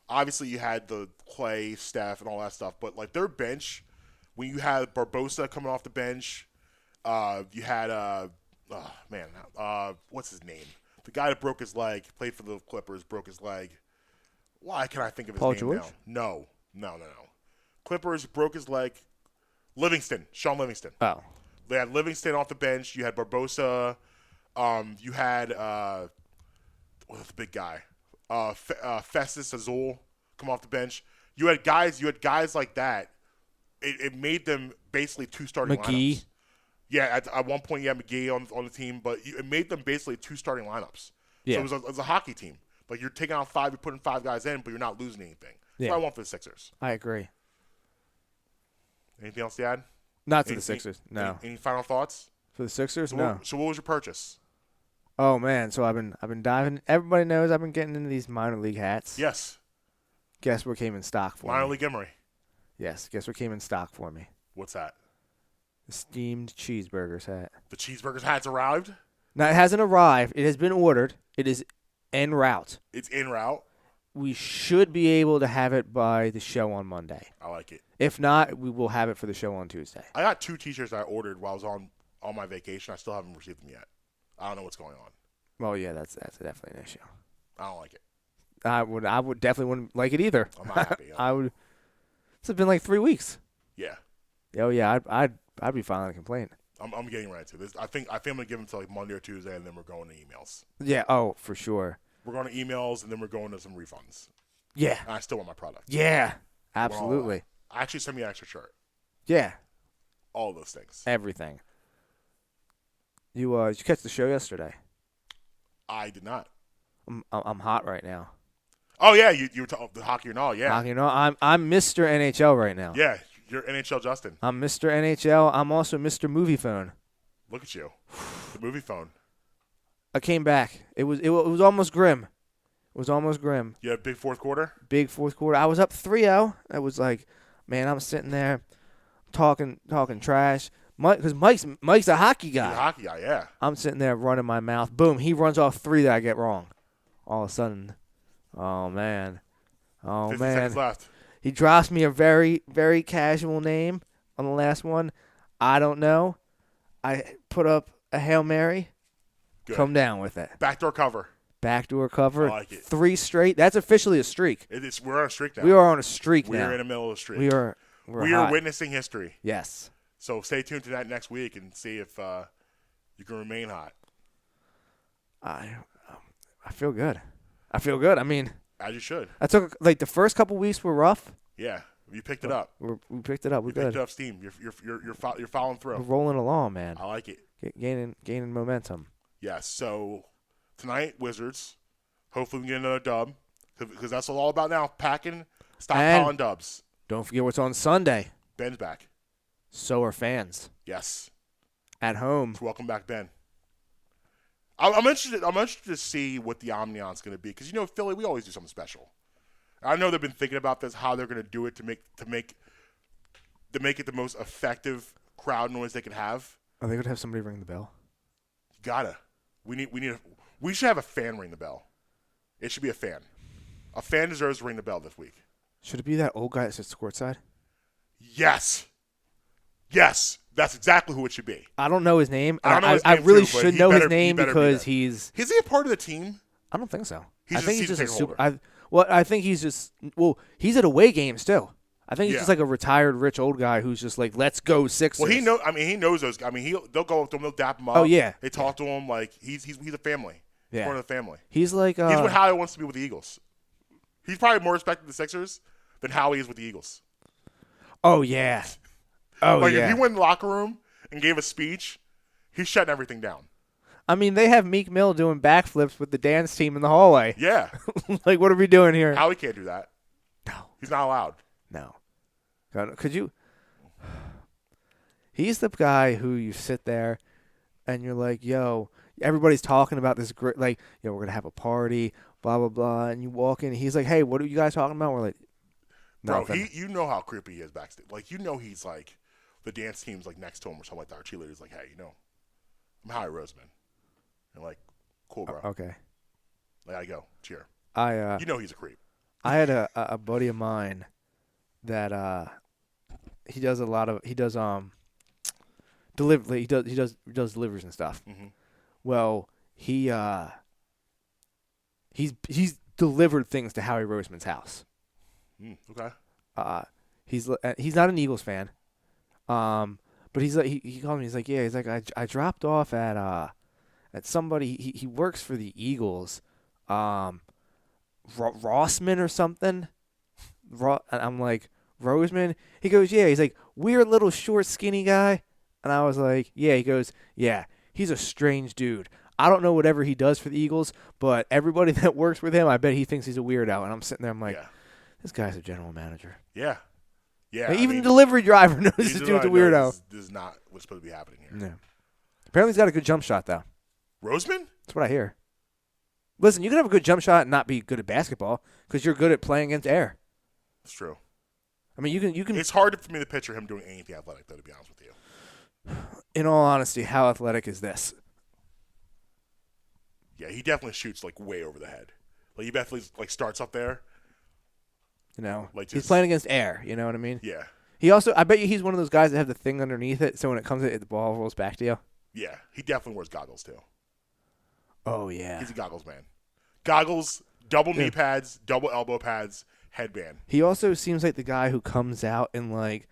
obviously you had the Clay, Steph, and all that stuff. But like their bench, when you had Barbosa coming off the bench, you had what's his name? The guy that broke his leg, played for the Clippers, broke his leg. Why can't I think of his Paul name George? now? No. Clippers broke his leg. Sean Livingston. Oh. They had Livingston off the bench. You had Barbosa. You had what's the big guy? Festus Azul come off the bench. You had guys like that. It made them basically 2 starting lineups. Yeah, at one point you had McGee on the team, but it made them basically 2 starting lineups. Yeah. So it was a hockey team. Like you're taking out 5, you're putting 5 guys in, but you're not losing anything. That's what I want for the Sixers. I agree. Anything else to add? Not to the Sixers. No. Any final thoughts? For the Sixers? So No. So what was your purchase? Oh man, so I've been diving. Everybody knows I've been getting into these minor league hats. Yes. Guess what came in stock for me? Minor league Emery. Yes. Guess what came in stock for me? What's that? The steamed cheeseburgers hat. The cheeseburgers hats arrived? Now it hasn't arrived. It has been ordered. It is en route. It's en route. We should be able to have it by the show on Monday. I like it. If not, we will have it for the show on Tuesday. I got 2 T-shirts I ordered while I was on my vacation. I still haven't received them yet. I don't know what's going on. Well, yeah, that's definitely an issue. I don't like it. I would definitely wouldn't like it either. I'm not happy. I would. It's been like 3 weeks. Yeah. Oh yeah, I'd be filing a complaint. I'm getting right to this. I think I'm gonna give them to like Monday or Tuesday, and then we're going to emails. Yeah. Oh, for sure. We're going to emails, and then we're going to some refunds. Yeah. And I still want my product. Yeah. Absolutely. I actually sent me an extra shirt. Yeah. All of those things. Everything. Did you catch the show yesterday? I did not. I'm hot right now. Oh yeah, you were talking the hockey and all. Yeah. Hockey, I'm Mr. NHL right now. Yeah, you're NHL Justin. I'm Mr. NHL. I'm also Mr. Movie Phone. Look at you, the movie phone. I came back. It was almost grim. It was almost grim. You had a big fourth quarter. Big fourth quarter. I was up 3-0. I was like, man, I'm sitting there talking trash. Because Mike's a hockey guy. He's a hockey guy, yeah. I'm sitting there running my mouth. Boom, he runs off 3 that I get wrong. All of a sudden, oh man. 50 seconds left. He drops me a very, very casual name on the last one. I don't know. I put up a Hail Mary. Good. Come down with it. Backdoor cover. Backdoor cover. I like it. 3 straight. That's officially a streak. We're on a streak now. We are on a streak now. We're in the middle of a streak. We are hot. witnessing history. Yes. So stay tuned to that next week and see if you can remain hot. I feel good. I mean, as you should. I took the first couple weeks were rough. Yeah, you picked it up. We picked it up. We're good. Picked up steam. You're following through. We're rolling along, man. I like it. Gaining momentum. Yes. So tonight, Wizards. Hopefully, we can get another dub because that's what it's all about now. Packing, stockpiling dubs. Don't forget what's on Sunday. Ben's back. So are fans. Yes. At home. So welcome back, Ben. I'm interested to see what the Omnion's going to be because Philly, we always do something special. I know they've been thinking about this, how they're going to do it to make it the most effective crowd noise they can have. Are they going to have somebody ring the bell? Gotta. We should have a fan ring the bell. It should be a fan. A fan deserves to ring the bell this week. Should it be that old guy that sits courtside? Yes. Yes. That's exactly who it should be. I don't know his name. I really should know his name because he's. Is he a part of the team? I don't think so. I think he's just a super. I think he's just. Well, he's at away games too. I think he's just like a retired rich old guy who's just like, let's go Sixers. Well, he knows those. I mean, they'll go up to him, they'll dap him up. Oh yeah. They talk to him like he's a family. He's part of the family. He's like. He's what Howie wants to be with the Eagles. He's probably more respected the Sixers than Howie is with the Eagles. Oh yeah. Oh if he went in the locker room and gave a speech, he's shutting everything down. I mean, they have Meek Mill doing backflips with the dance team in the hallway. Yeah. Like, what are we doing here? Howie can't do that. No. He's not allowed. No. Could you? He's the guy who you sit there and you're like, yo, everybody's talking about this great, like, we're going to have a party, blah, blah, blah. And you walk in and he's like, hey, what are you guys talking about? We're like, nothing. Bro, you know how creepy he is backstage. Like, he's like, the dance team's like next to him or something like that. Our cheerleader's like, hey, I'm Howie Roseman. And like, cool, bro. Okay. Like, I go, cheer. He's a creep. I had a buddy of mine that he does delivery. He does deliveries and stuff. Mm-hmm. Well, he's delivered things to Howie Roseman's house. Okay. He's not an Eagles fan. But he's like he called me. He's like, yeah. He's like, I dropped off at somebody. He works for the Eagles. Rossman or something. And I'm like, Roseman? He goes, yeah. He's like, weird little short skinny guy. And I was like, yeah. He goes, yeah. He's a strange dude. I don't know whatever he does for the Eagles, but everybody that works with him, I bet he thinks he's a weirdo. And I'm sitting there, I'm like, this guy's a general manager. Yeah. Yeah. Like, even the delivery driver knows this dude's a weirdo. This is not what's supposed to be happening here. No. Apparently he's got a good jump shot, though. Roseman? That's what I hear. Listen, you can have a good jump shot and not be good at basketball because you're good at playing against air. That's true. I mean, you can. It's hard for me to picture him doing anything athletic, though, to be honest with you. In all honesty, how athletic is this? Yeah, he definitely shoots like way over the head. Like he definitely like starts up there. You know, Like he's playing against air. You know what I mean? Yeah. He also, I bet you, he's one of those guys that have the thing underneath it, so when it comes in, the ball rolls back to you. Yeah, he definitely wears goggles too. Oh yeah, He's a goggles man. Goggles, double knee pads, double elbow pads, headband. He also seems like the guy who comes out in like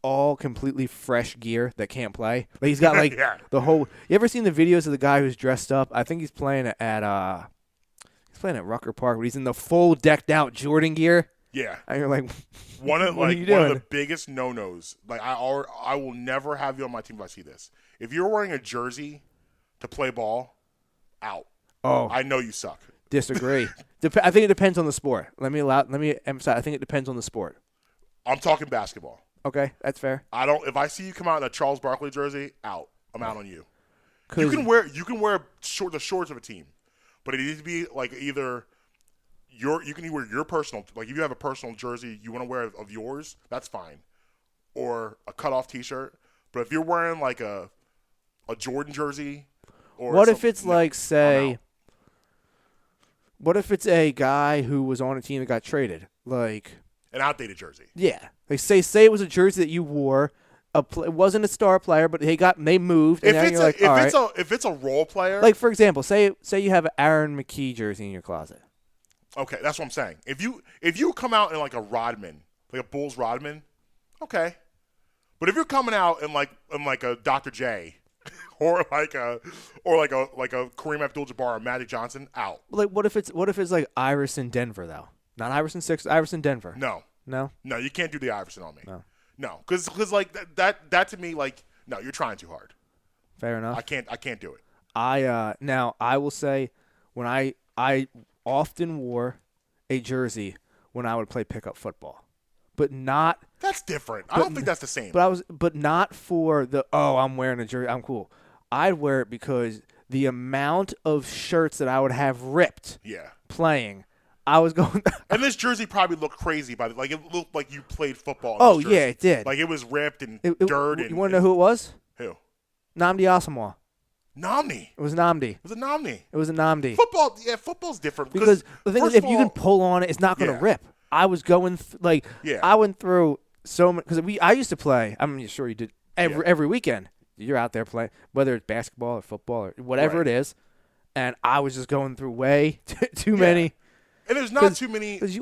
all completely fresh gear that can't play. Like he's got like the whole. You ever seen the videos of the guy who's dressed up? I think he's playing at Rucker Park, but he's in the full decked out Jordan gear. Yeah, and you're like, one of what are you one of doing? the biggest no-nos. Like I will never have you on my team if I see this. If you're wearing a jersey to play ball, out. Oh, I know you suck. Disagree. I think it depends on the sport. Let me emphasize. I think it depends on the sport. I'm talking basketball. Okay, that's fair. If I see you come out in a Charles Barkley jersey, out. I'm out on you. You can wear the shorts of a team, but it needs to be like either you can wear your personal, like if you have a personal jersey you want to wear of yours, that's fine, or a cutoff T-shirt. But if you're wearing like a Jordan jersey, or what if it's like say, what if it's a guy who was on a team that got traded, like an outdated jersey? Yeah, like say it was a jersey that you wore. It wasn't a star player, but they moved. And If it's a role player, like for example, say you have an Aaron McKee jersey in your closet. Okay, that's what I'm saying. If you come out in like a Rodman, like a Bulls Rodman, okay. But if you're coming out in like a Dr. J, or like a Kareem Abdul-Jabbar or Magic Johnson, out. Like what if it's like Iverson Denver though? Not Iverson Six, Iverson Denver. No, you can't do the Iverson on me. No, because like that to me, like, no, you're trying too hard. Fair enough. I can't do it. Now I will say when I often wore a jersey when I would play pickup football, but not. That's different. I don't think that's the same. But not for the I'm wearing a jersey, I'm cool. I'd wear it because the amount of shirts that I would have ripped. Playing. I was going. And this jersey probably looked crazy by like it looked like you played football. Oh yeah, it did. Like it was ripped and dirt. You want to know who it was? Who? Nnamdi Asamoah. Nnamdi. It was Nnamdi. It was a Nnamdi. It was a Nnamdi. Football's different because the thing is, if you can pull on it, it's not going to rip. I was going I went through so much because I used to play. I'm sure you did every weekend. You're out there playing, whether it's basketball or football or whatever it is, and I was just going through way too many. And there's not too many. Because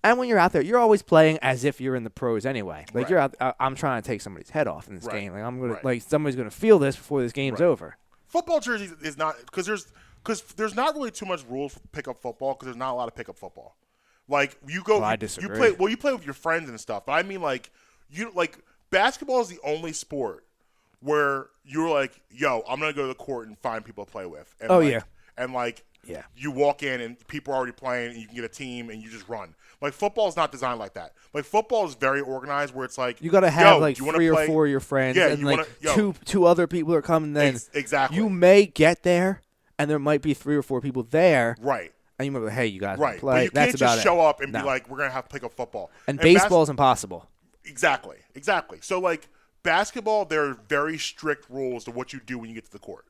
when you're out there, you're always playing as if you're in the pros anyway. Like you're out. I'm trying to take somebody's head off in this game. Like I'm gonna somebody's gonna feel this before this game's over. Football jerseys is not because there's not really too much rules for pickup football because there's not a lot of pickup football. Like you go, I disagree. You play with your friends and stuff. But I mean, basketball is the only sport where you're like, yo, I'm gonna go to the court and find people to play with. And you walk in and people are already playing and you can get a team and you just run. Like football is not designed like that. Like football is very organized where it's like you got to have like 3 or 4 of your friends and like two other people are coming. Then exactly you may get there and there might be 3 or 4 people there. Right. And you might be like, hey, you guys right. play. But you That's can't just show up and be like, we're gonna have to pick up football. And baseball is impossible. Exactly. So like basketball, there are very strict rules to what you do when you get to the court.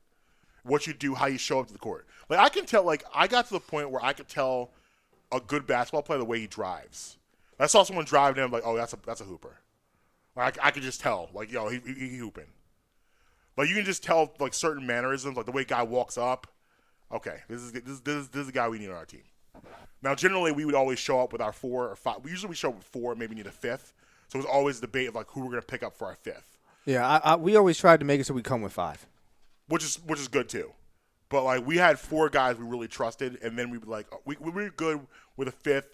What you do, how you show up to the court. Like I can tell. Like I got to the point where I could tell a good basketball player the way he drives. I saw someone driving him like, oh, that's a hooper. Like I could just tell. Like yo, he hooping. Like you can just tell like certain mannerisms, like the way a guy walks up. Okay, this is the guy we need on our team. Now generally we would always show up with our 4 or 5. We usually show up with 4, maybe need a 5th. So it was always a debate of like who we're gonna pick up for our 5th. Yeah, we always tried to make it so we come with 5. Which is good too, but like we had 4 guys we really trusted, and then we were like we were good with a 5th.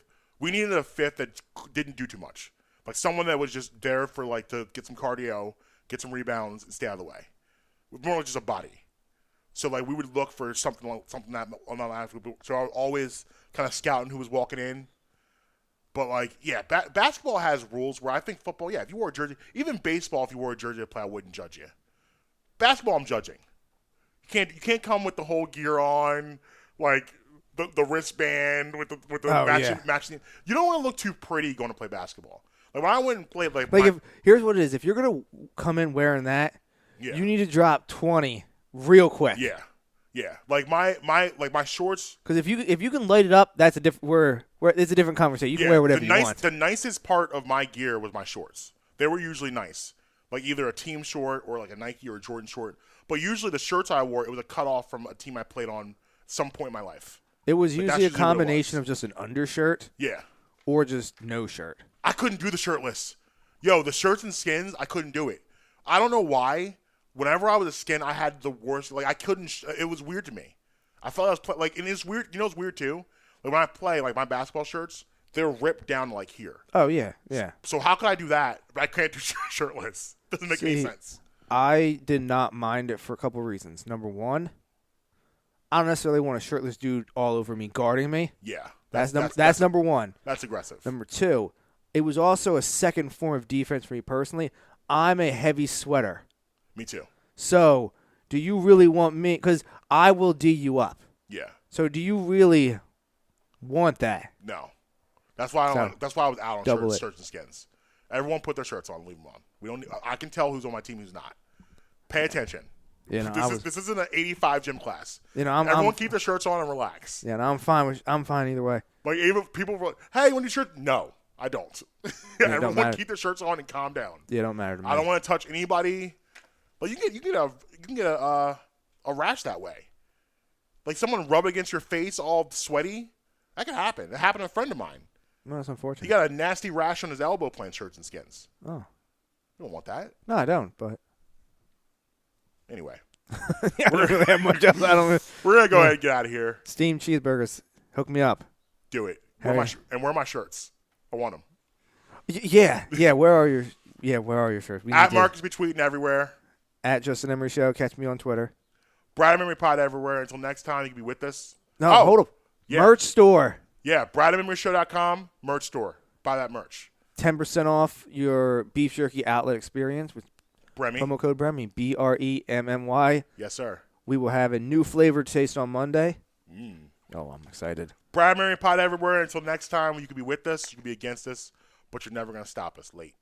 We needed a 5th that didn't do too much, like someone that was just there for like to get some cardio, get some rebounds, and stay out of the way. More like just a body. So like we would look for something that on that line. So I was always kind of scouting who was walking in. But like basketball has rules where I think football, if you wore a jersey, even baseball, if you wore a jersey to play, I wouldn't judge you. Basketball, I'm judging. You can't come with the whole gear on, like the wristband with the matching. You don't want to look too pretty going to play basketball. Like when I went and played, here's what it is: if you're gonna come in wearing that, you need to drop 20 real quick. Yeah, Yeah, like my shorts. Because if you can light it up, that's a different. It's a different conversation. You can wear whatever you want. The nicest part of my gear was my shorts. They were usually nice, like either a team short or like a Nike or a Jordan short. But usually the shirts I wore, it was a cutoff from a team I played on some point in my life. It was Like, usually a that's usually what it combination was. of just an undershirt Yeah, or just no shirt. I couldn't do the shirtless. Yo, the shirts and skins, I couldn't do it. I don't know why. Whenever I was a skin, I had the worst. Like I couldn't. It was weird to me. I felt I was like, and it's weird. You know, it's weird too. Like when I play, like my basketball shirts, they're ripped down like here. Oh yeah, yeah. So how could I do that? But I can't do shirtless. Doesn't make any sense. I did not mind it for a couple reasons. Number one, I don't necessarily want a shirtless dude all over me guarding me. Yeah, That's number one. That's aggressive. Number two, it was also a second form of defense for me personally. I'm a heavy sweater. Me too. So, do you really want me? Because I will D you up. Yeah. So, do you really want that? No. That's why that's why I was out on shirts and skins. Everyone put their shirts on, leave them on. We don't. I can tell who's on my team, who's not. Pay attention. You know, this isn't an 85 gym class. You know, everyone keep their shirts on and relax. Yeah, and I'm fine. I'm fine either way. Like even people were like, "Hey, when you shirt?" No, I don't. Everyone keep their shirts on and calm down. Yeah, it don't matter to me. I don't want to touch anybody. But you can get a rash that way. Like someone rub against your face, all sweaty. That could happen. It happened to a friend of mine. No, that's unfortunate. He got a nasty rash on his elbow playing shirts and skins. Oh, You don't want that. no, I don't. But anyway, yeah, I don't really have much else. I don't. We're gonna go ahead and get out of here. Steamed cheeseburgers, hook me up. Do it. Hey. Wear my shirts. I want them. Yeah. Where are your shirts? At Marques be tweeting everywhere. At Justin Emery Show. Catch me on Twitter. Brad Emery Pod everywhere. Until next time, you can be with us. No, hold up. Yeah. Merch store. Yeah, BradAndEmeryShow.com, merch store. Buy that merch. 10% off your beef jerky outlet experience with Bremy. promo code Bremy. BREMMY. Yes, sir. We will have a new flavor taste on Monday. Oh, I'm excited. Brad Emery Pod everywhere. Until next time, you can be with us. You can be against us, but you're never going to stop us. Late.